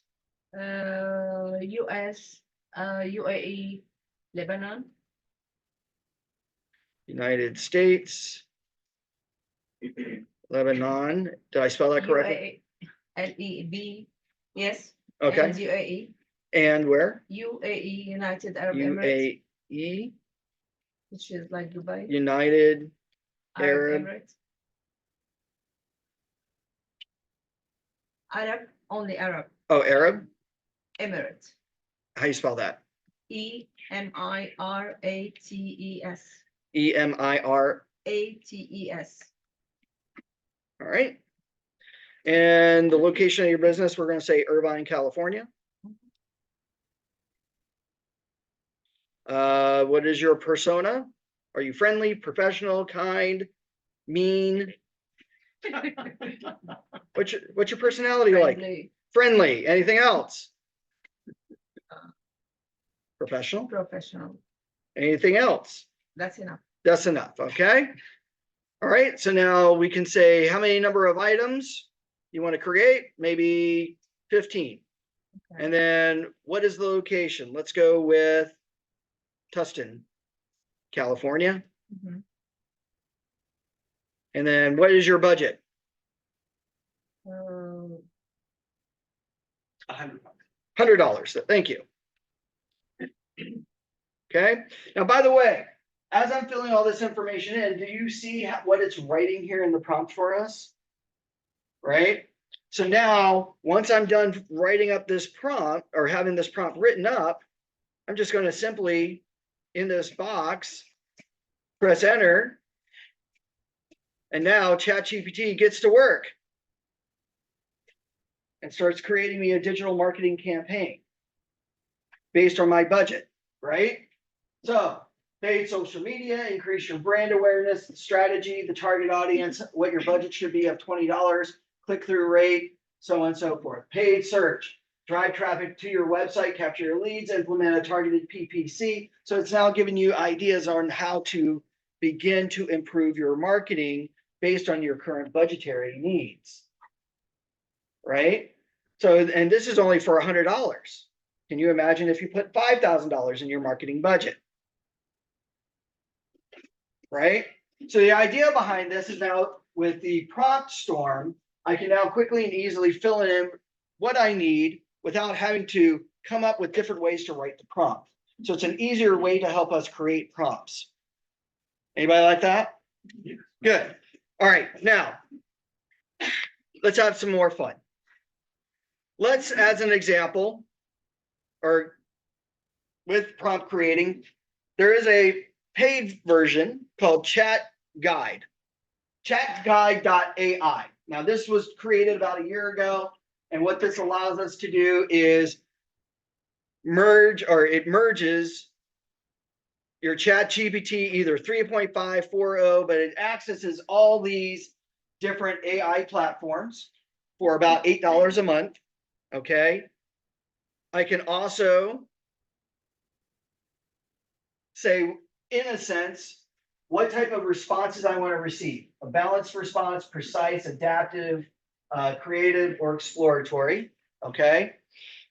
US, UAE, Lebanon. United States. Lebanon. Did I spell that correctly? LEB, yes. Okay. And UAE, And where? UAE, United Arab Emirates, UAE, which is like Dubai. United Arab Arab. Emirates. Arab, only Arab, Oh, Arab. Emirates. How you spell that? EMIRATES. E-M-I-R. ATES. All right. And the location of your business, we're going to say Irvine, California. What is your persona? Are you friendly, professional, kind, mean? What's your personality like? Friendly, Friendly. Anything else? Professional. professional. Anything else? That's enough. That's enough. Okay. All right. So now we can say how many number of items you want to create, maybe 15. Okay. And then what is the location? Let's go with Tustin, California. Mhm. And then what is your budget? Um, $100. $100. Thank you. Okay. Now, by the way, as I'm filling all this information in, do you see what it's writing here in the prompt for us? Right. So now, once I'm done writing up this prompt or having this prompt written up, I'm just going to simply, in this box, press enter. And now ChatGPT gets to work and starts creating me a digital marketing campaign based on my budget, right? So paid social media, increase your brand awareness, strategy, the target audience, what your budget should be of $20, click-through rate, so on and so forth. Paid search, drive traffic to your website, capture your leads, implement a targeted PPC. So it's now giving you ideas on how to begin to improve your marketing based on your current budgetary needs, right? So, and this is only for $100. Can you imagine if you put $5,000 in your marketing budget? Right? So the idea behind this is now with the prompt storm, I can now quickly and easily fill in what I need without having to come up with different ways to write the prompt. So it's an easier way to help us create prompts. Anybody like that? Good. All right, now let's have some more fun. Let's, as an example, or with prompt creating, there is a paid version called Chat Guide, chatguide.ai. Now, this was created about a year ago, and what this allows us to do is it merges your ChatGPT either 3.5, 4.0, but it accesses all these different AI platforms for about $8 a month. Okay. I can also say, in a sense, what type of responses I want to receive. A balanced response, precise, adaptive, creative, or exploratory. Okay.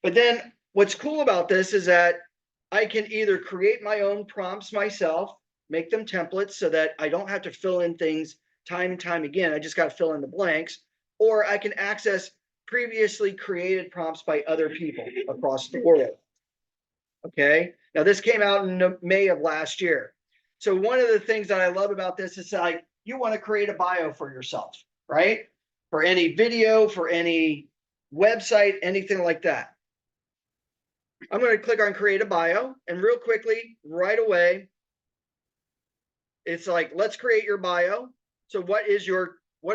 But then what's cool about this is that I can either create my own prompts myself, make them templates so that I don't have to fill in things time and time again. I just got to fill in the blanks, or I can access previously created prompts by other people across the world. Okay. Now this came out in May of last year. So one of the things that I love about this is like, you want to create a bio for yourself, right? For any video, for any website, anything like that. I'm gonna click on create a bio and real quickly, right away. It's like, let's create your bio. So what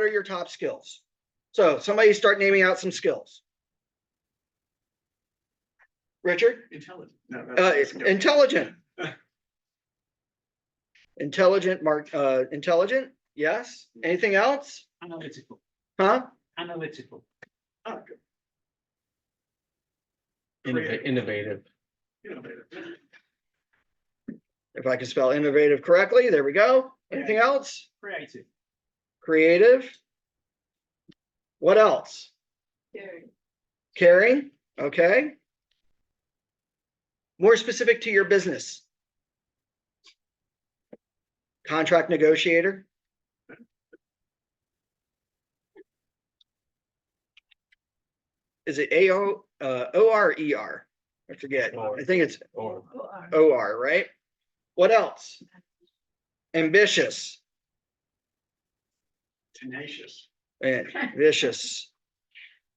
are your top skills? So somebody start naming out some skills. Richard? Intelligent. No, that's- Intelligent. Intelligent, yes. Anything else? Analytical. Huh? Analytical. Oh, good. Innovative. Innovative. If I can spell innovative correctly, there we go. Anything else? Creative. Creative. What else? Caring, okay. More specific to your business. Contract negotiator. Is it O-R-E-R? I forget. I think it's Or O-R, right? What else? Ambitious Tenacious. and vicious,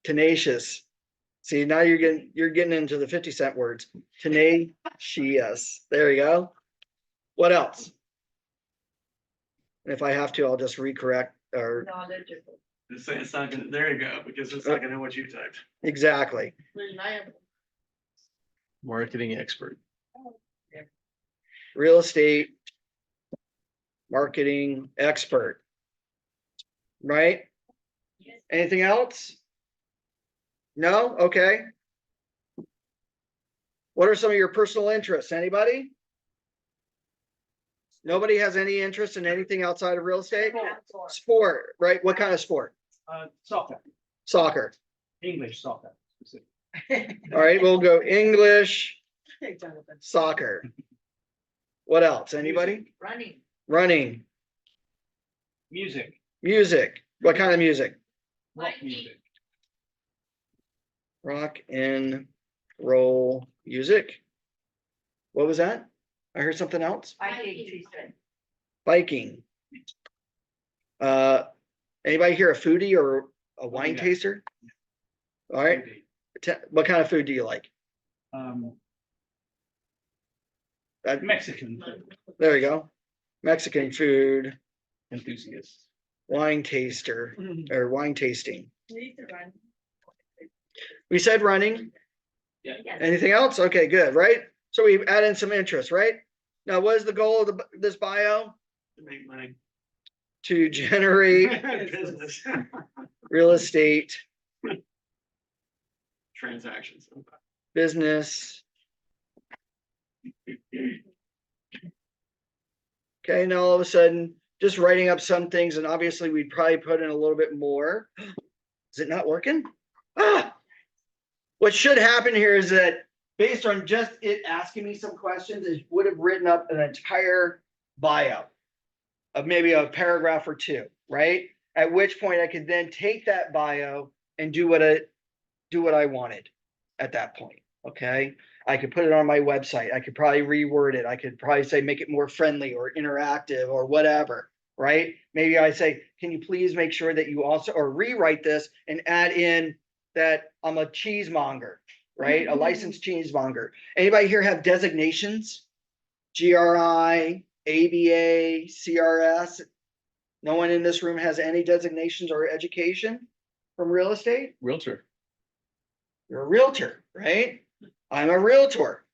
tenacious. See, now you're getting into the 50-cent words. Tenacious. There you go. What else? And if I have to, I'll just recorrect or Knowledgeable, It's not gonna, there you go, because it's not gonna know what you typed. exactly. reliable. marketing expert. Real estate marketing expert. Right? Anything else? No? Okay. What are some of your personal interests? Anybody? Nobody has any interest in anything outside of real estate? Sport, right? What kind of sport? Soccer. Soccer. English soccer. All right, we'll go English, soccer. What else? Anybody? Running. Running, Music. music. What kind of music? Rock Biking. music. Rock and roll music. What was that? I heard something else. Biking, she said. Biking. Anybody here a foodie or a wine Yeah. taster? All right. What kind of food do you like? Mexican food. There you go. Mexican food, Enthusiast. wine taster or wine tasting. Need to run. We said running. Yes. Anything else? Okay, good, right? So we've added some interest, right? Now, what is the goal of this bio? To make money. To generate Business. real estate Transactions. business. Okay, now all of a sudden, just writing up some things, and obviously we'd probably put in a little bit more. Is it not working? Ah! What should happen here is that based on just it asking me some questions, it would have written up an entire bio of maybe a paragraph or two, right? At which point I could then take that bio and do what I wanted at that point. Okay. I could put it on my website. I could probably reword it. I could probably say, make it more friendly or interactive or whatever, right? Maybe I say, can you please make sure that you also, or rewrite this and add in that I'm a cheesemonger, right? A licensed cheesemonger. Anybody here have designations? GRI, ABA, CRS? No one in this room has any designations or education from real estate? Realtor. You're a realtor, right? I'm a realtor.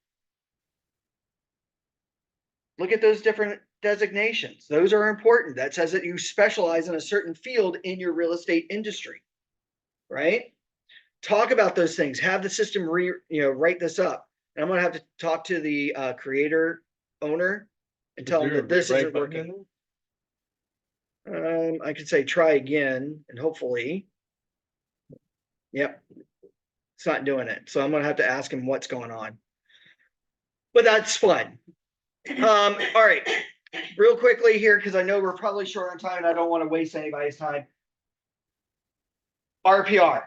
Look at those different designations. Those are important. That says that you specialize in a certain field in your real estate industry, right? Talk about those things. Have the system write this up. And I'm going to have to talk to the creator owner and tell him that this isn't working. I could say try again and hopefully. Yep. It's not doing it. So I'm gonna have to ask him what's going on. But that's fun. All right. Real quickly here, because I know we're probably short on time and I don't want to waste anybody's time. RPR.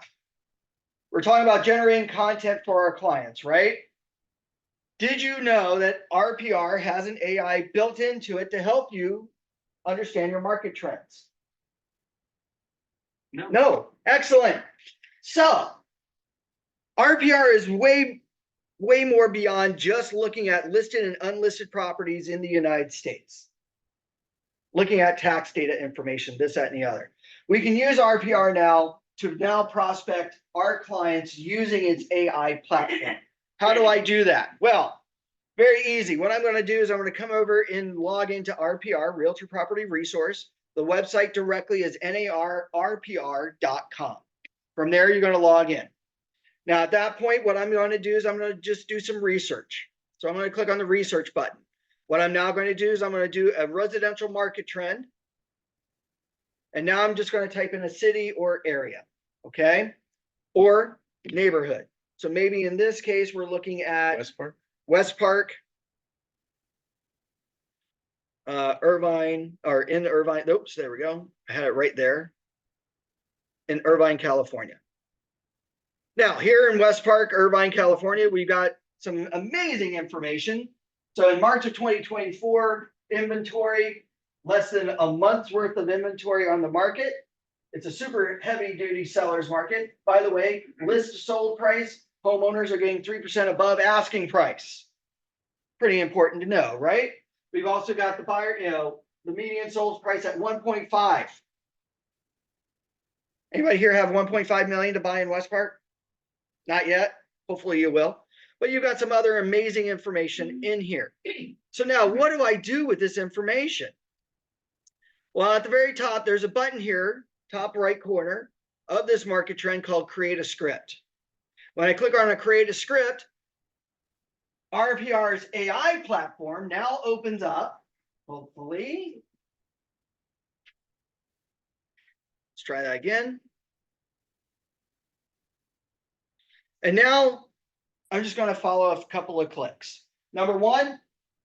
We're talking about generating content for our clients, right? Did you know that RPR has an AI built into it to help you understand your market trends? No. Excellent. So RPR is way way more beyond just looking at listed and unlisted properties in the United States. Looking at tax data information, this, that, and the other. We can use RPR now to now prospect our clients using its AI platform. How do I do that? Well, very easy. What I'm going to do is I'm going to come over and log into RPR, Realtor Property Resource. The website directly is narrpr.com. From there, you're going to log in. Now, at that point, what I'm going to do is I'm going to just do some research. So I'm going to click on the research button. What I'm now going to do is I'm going to do a residential market trend. And now I'm just going to type in a city or area, okay? Or neighborhood. So maybe in this case, we're looking at West Park, Irvine, or in Irvine. Oops, there we go. I had it right there. In Irvine, California. Now, here in West Park, Irvine, California, we've got some amazing information. So in March of 2024, inventory, less than a month's worth of inventory on the market. It's a super heavy duty seller's market. By the way, list to sold price, homeowners are getting 3% above asking price. Pretty important to know, right? We've also got the buyer, the median sold price at 1.5. Anybody here have 1.5 million to buy in West Park? Not yet. Hopefully you will. But you've got some other amazing information in here. So now what do I do with this information? Well, at the very top, there's a button here, top right corner of this market trend called Create a Script. When I click on a Create a Script, RPR's AI platform now opens up, hopefully. Let's try that again. And now I'm just going to follow a couple of clicks. Number one,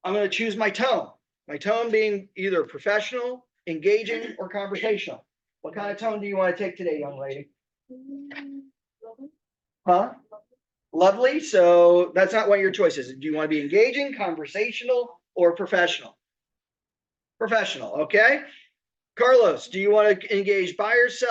I'm going to choose my tone. My tone being either professional, engaging, or conversational. What kind of tone do you want to take today, young lady? Huh? Lovely. So that's not one of your choices. Do you want to be engaging, conversational, or professional? Professional, okay? Carlos, do you want to engage buyers,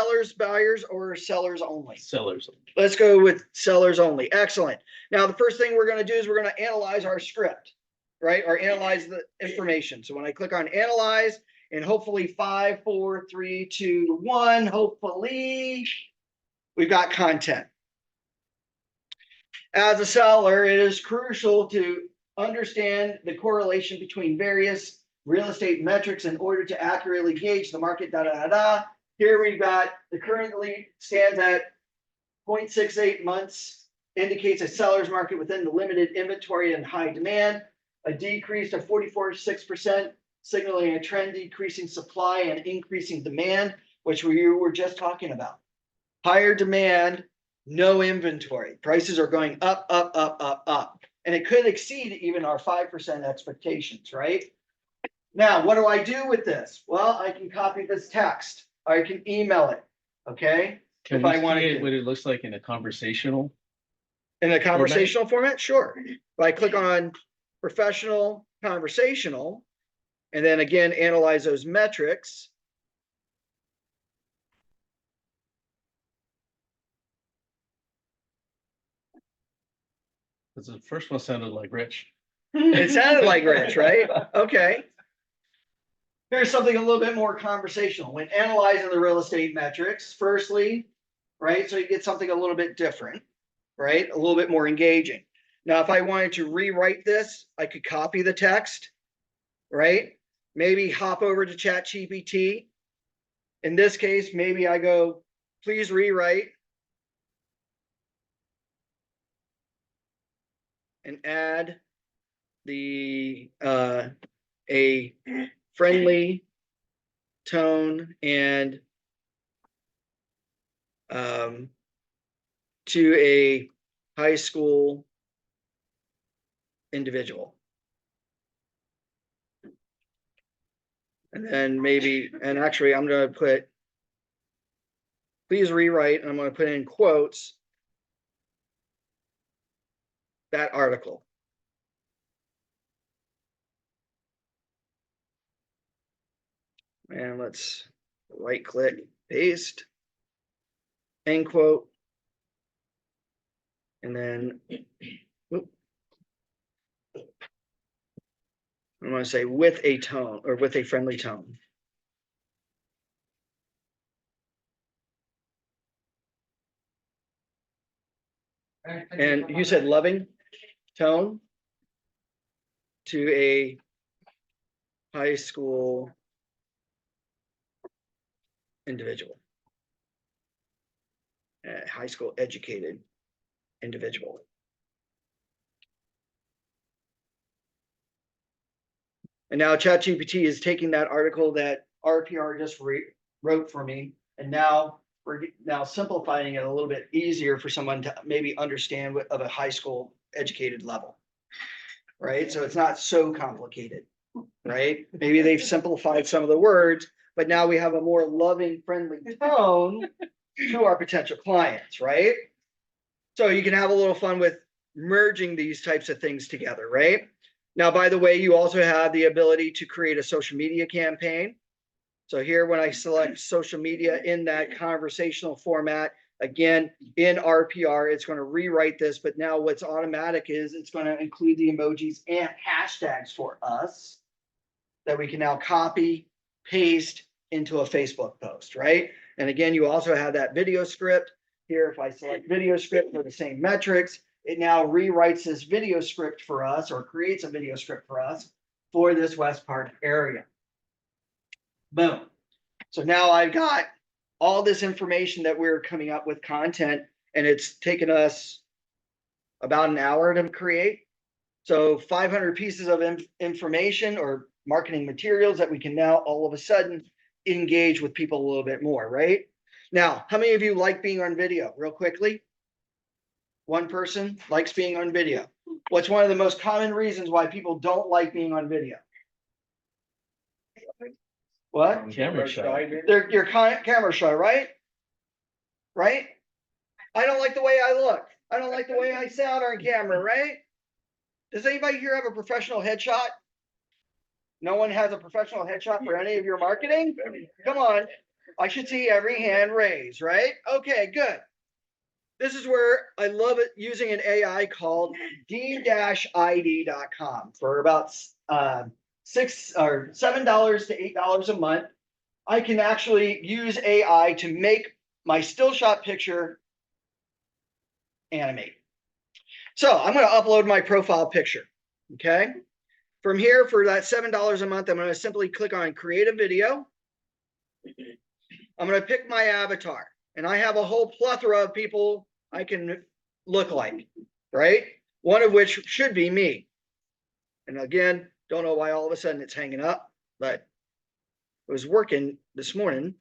or sellers only? Sellers. Let's go with sellers only. Excellent. Now, the first thing we're going to do is we're going to analyze our script, right? Or analyze the information. So when I click on analyze, and hopefully 5, 4, 3, 2, 1, hopefully we've got content. As a seller, it is crucial to understand the correlation between various real estate metrics in order to accurately gauge the market, Here we've got the currently stands at 0.68 months, indicates a seller's market within the limited inventory and high demand, a decrease of 44.6%, signaling a trend decreasing supply and increasing demand, which we were just talking about. Higher demand, no inventory. Prices are going up, up, up, up, up. And it could exceed even our 5% expectations, right? Now, what do I do with this? Well, I can copy this text. I can email it, okay? Can If we I wanted see to. what it looks like in a conversational? In a conversational format? Sure. If I click on professional, conversational, and then again, analyze those metrics. Because the first one sounded like Rich. It sounded like Rich, right? Okay. Here's something a little bit more conversational. When analyzing the real estate metrics, firstly, right? So you get something a little bit different, right? A little bit more engaging. Now, if I wanted to rewrite this, I could copy the text, right? Maybe hop over to ChatGPT. In this case, maybe I go, please rewrite. And add the a friendly tone and to a high school individual. And then maybe, and actually I'm going to put, please rewrite, and I'm going to put in quotes that article. And let's right click, paste, end quote. And then, whoop, I'm gonna say with a tone or with a friendly tone. And you said loving tone to a high school individual. A high school educated individual. And now ChatGPT is taking that article that RPR just wrote for me, and now we're now simplifying it a little bit easier for someone to maybe understand what of a high school educated level. Right? So it's not so complicated, right? Maybe they've simplified some of the words, but now we have a more loving, friendly tone to our potential clients, right? So you can have a little fun with merging these types of things together, right? Now, by the way, you also have the ability to create a social media campaign. So here, when I select social media in that conversational format, again, in RPR, it's going to rewrite this, but now what's automatic is it's going to include the emojis and hashtags for us that we can now copy, paste into a Facebook post, right? And again, you also have that video script. Here, if I select video script for the same metrics, it now rewrites this video script for us or creates a video script for us for this West Park area. Boom. So now I've got all this information that we're coming up with content, and it's taken us about an hour to create. So 500 pieces of information or marketing materials that we can now all of a sudden engage with people a little bit more, right? Now, how many of you like being on video? Real quickly. One person likes being on video. What's one of the most common reasons why people don't like being on video? What? Camera shy. You're camera shy, right? Right? I don't like the way I look. I don't like the way I sound on camera, right? Does anybody here have a professional headshot? No one has a professional headshot for any of your marketing? Come on. I should see every hand raised, right? Okay, good. This is where I love it using an AI called d-id.com for about $6 or $7 to $8 a month. I can actually use AI to make my still shot picture animate. So I'm going to upload my profile picture. Okay. From here, for that $7 a month, I'm going to simply click on create a video. I'm going to pick my avatar, and I have a whole plethora of people I can look like, right? One of which should be me. And again, don't know why all of a sudden it's hanging up, but it was working this morning.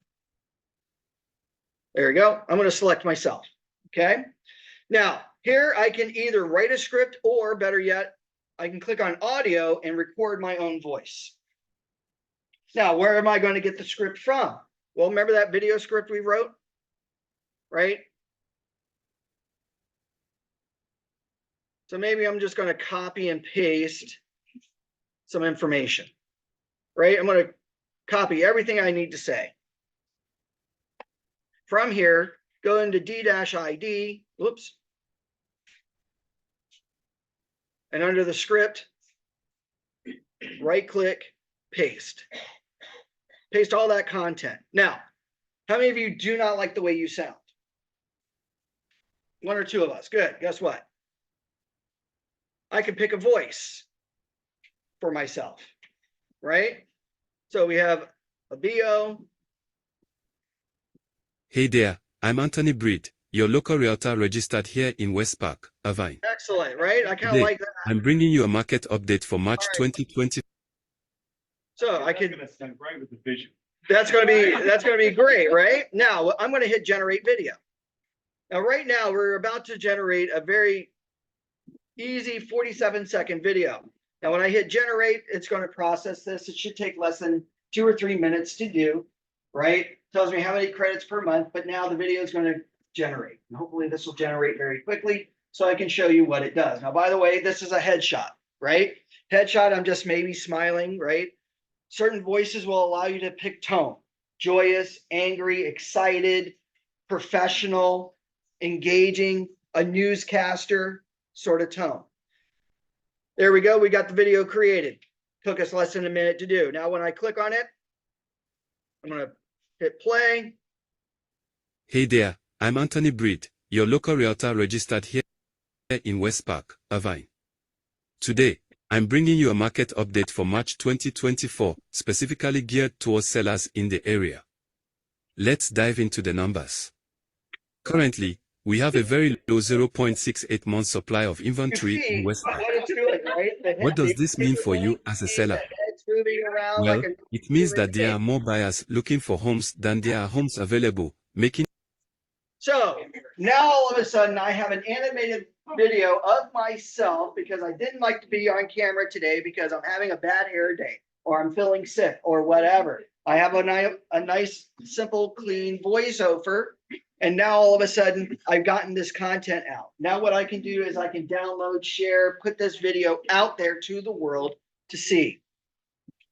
There we go. I'm going to select myself. Okay. Now, here I can either write a script, or better yet, I can click on audio and record my own voice. Now, where am I going to get the script from? Well, remember that video script we wrote, right? So maybe I'm just going to copy and paste some information, right? I'm going to copy everything I need to say. From here, go into D-ID, whoops. And under the script, right click, paste. Paste all that content. Now, how many of you do not like the way you sound? One or two of us. Good. Guess what? I can pick a voice for myself, right? So we have a bio. Hey there, I'm Anthony Bried, your local realtor registered here in West Park, Irvine. Excellent, right? I kind of Today, like that. I'm bringing you a market update for March 2020. So I could. That's gonna sound great with the vision. That's going to be great, right? Now I'm going to hit generate video. Now, right now we're about to generate a very easy 47-second video. Now, when I hit generate, it's going to process this. It should take less than 2 or 3 minutes to do, right? Tells me how many credits per month, but now the video is going to generate. And hopefully this will generate very quickly so I can show you what it does. Now, by the way, this is a headshot, right? Headshot, I'm just maybe smiling, right? Certain voices will allow you to pick tone: joyous, angry, excited, professional, engaging, a newscaster sort of tone. There we go. We got the video created. Took us less than a minute to do. Now, when I click on it, I'm going to hit play. Hey there, I'm Anthony Bried, your local realtor registered here in West Park, Irvine. Today, I'm bringing you a market update for March 2024, specifically geared towards sellers in the area. Let's dive into the numbers. Currently, we have a very low 0.68 month supply of inventory in West Park. What does this mean for you as a seller? Well, it means that there are more buyers looking for homes than there are homes available, making. So now all of a sudden I have an animated video of myself because I didn't like to be on camera today because I'm having a bad hair day or I'm feeling sick or whatever. I have a nice, simple, clean voiceover. And now all of a sudden I've gotten this content out. Now what I can do is I can download, share, put this video out there to the world to see.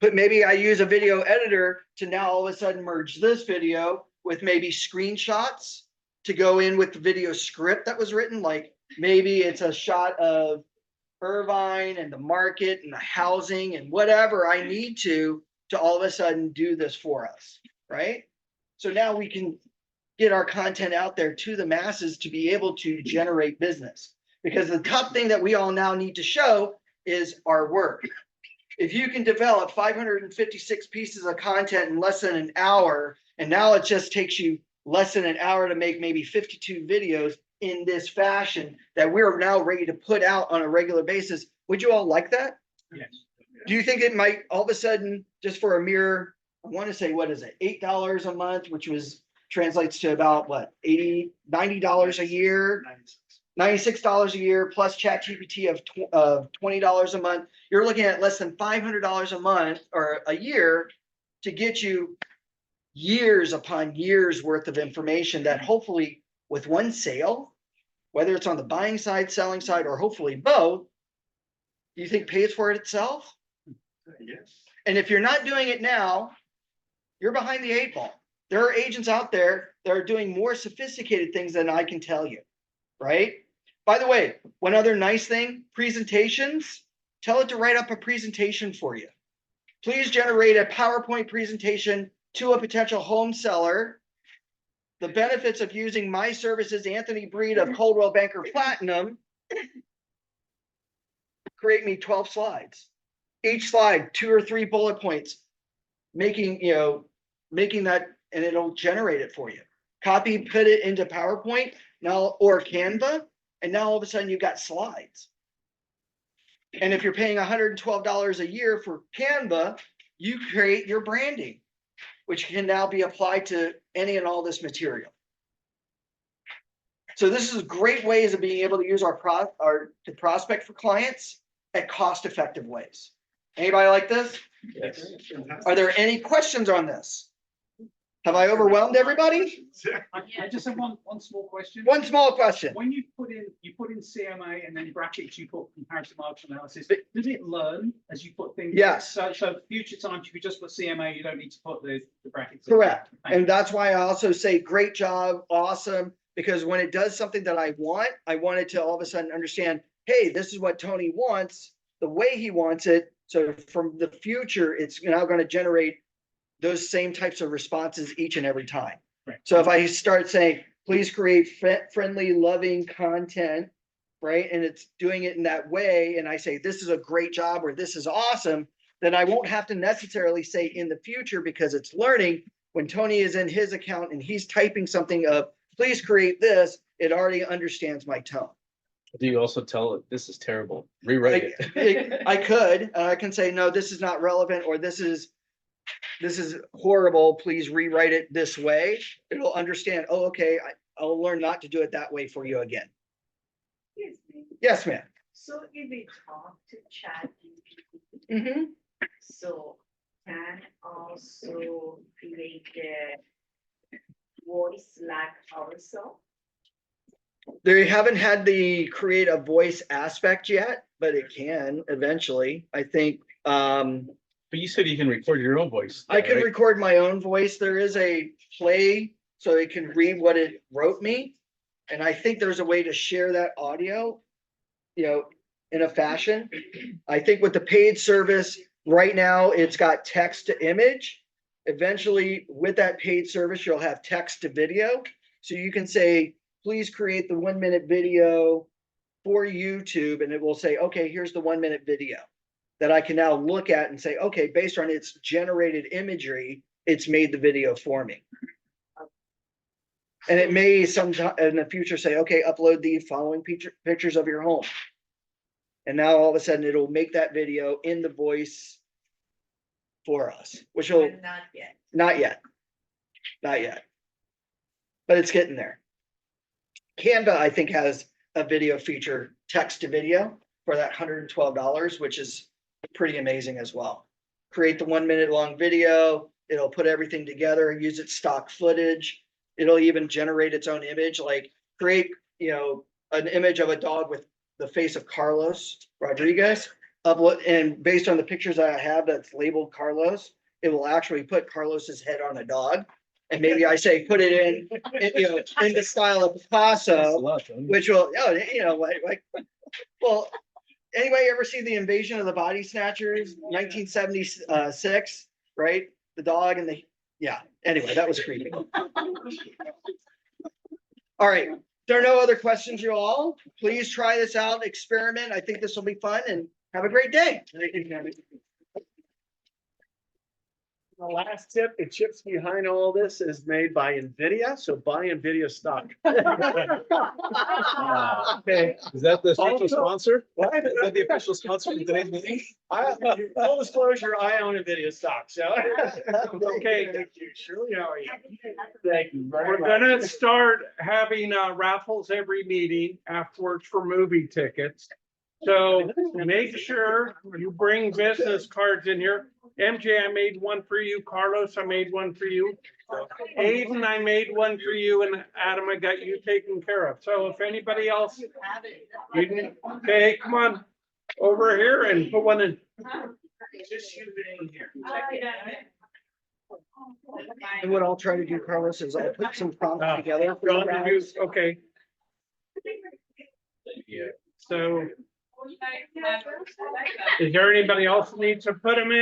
But maybe I use a video editor to now all of a sudden merge this video with maybe screenshots to go in with the video script that was written. Like maybe it's a shot of Irvine and the market and the housing and whatever I need to all of a sudden do this for us, right? So now we can get our content out there to the masses to be able to generate business. Because the top thing that we all now need to show is our work. If you can develop 556 pieces of content in less than an hour, and now it just takes you less than an hour to make maybe 52 videos in this fashion that we're now ready to put out on a regular basis, would you all like that? Yes. Do you think it might all of a sudden, just for a mere, I want to say, what is it, $8 a month, which translates to about what, $90 a year, $96 a year plus ChatGPT of $20 a month. You're looking at less than $500 a month or a year to get you years upon years worth of information that hopefully with one sale, whether it's on the buying side, selling side, or hopefully both, you think pays for it itself? Yes. And if you're not doing it now, you're behind the 8 ball. There are agents out there that are doing more sophisticated things than I can tell you, right? By the way, one other nice thing, presentations, tell it to write up a presentation for you. Please generate a PowerPoint presentation to a potential home seller. The benefits of using my services, Anthony Bried of Coldwell Banker Platinum, create me 12 slides. Each slide, 2 or 3 bullet points, making that, and it'll generate it for you. Copy, put it into PowerPoint now or Canva, and now all of a sudden you've got slides. And if you're paying $112 a year for Canva, you create your branding, which can now be applied to any and all this material. So this is great ways of being able to use to prospect for clients at cost-effective ways. Anybody like this? Yes. Are there any questions on this? Have I overwhelmed everybody? I just have one small question. One small question. When you put in CMA and then brackets, you put comparative market analysis. Does it learn as you put things? Yes. So future times, you could just put CMA. You don't need to put the brackets. Correct. Thank And you. that's why I also say great job, awesome, because when it does something that I want it to all of a sudden understand, hey, this is what Tony wants, the way he wants it. So from the future, it's now going to generate those same types of responses each and every time. Right. So if I start saying, please create friendly, loving content, right? And it's doing it in that way. And I say, this is a great job or this is awesome. Then I won't have to necessarily say in the future because it's learning when Tony is in his account and he's typing something of, please create this, it already understands my tone. Do you also tell it this is terrible? Rewrite it. I could, I can say, no, this is not relevant, or this is horrible. Please rewrite it this way. It'll understand. Oh, okay. I'll learn not to do it that way for you again. Excuse me. Yes, ma'am. So if we talk to ChatGPT, Mm-hmm. so can also create the voice like also? They haven't had the create a voice aspect yet, but it can eventually. I think But you said you can record your own voice. I can right? record my own voice. There is a play so it can read what it wrote me. And I think there's a way to share that audio, in a fashion. I think with the paid service, right now, it's got text to image. Eventually, with that paid service, you'll have text to video. So you can say, please create the 1 minute video for YouTube, and it will say, okay, here's the 1 minute video that I can now look at and say, okay, based on its generated imagery, it's made the video for me. And it may sometime in the future say, okay, upload the following pictures of your home. And now all of a sudden it'll make that video in the voice for us, which will, But not yet. not yet. Not yet. But it's getting there. Canva, I think, has a video feature, text to video, for that $112, which is pretty amazing as well. Create the 1 minute long video. It'll put everything together and use its stock footage. It'll even generate its own image, like create, an image of a dog with the face of Carlos Rodriguez. Upload, and based on the pictures that I have that's labeled Carlos, it will actually put Carlos's head on a dog. And maybe I say, put it in the style of Picasso, which will, well, anybody ever see The Invasion of the Body Snatchers, 1976, right? The dog and anyway, that was creepy. All right, there are no other questions, you all. Please try this out, experiment. I think this will be fun, and have a great day. The last tip, the chips behind all this is made by NVIDIA, so buy NVIDIA stock. Okay. Is that the official Also- sponsor? What? Is that the official sponsor of today's meeting? Full disclosure, I own NVIDIA stock, so. Okay. Thank you. Shirley, how are you? Thank you very We're much. gonna start having raffles every meeting afterwards for movie tickets. So make sure you bring business cards in here. MJ, I made one for you. Carlos, I made one for you. Aiden, I made one for you, and Adam, I got you taken care of. So if anybody else, okay, come on over here and put one in. Just shoot it in here. And what I'll try to do, Carlos, is I'll put some prompts together. for John, you did you- guys. okay. Yeah. So is there anybody else that needs to put them in?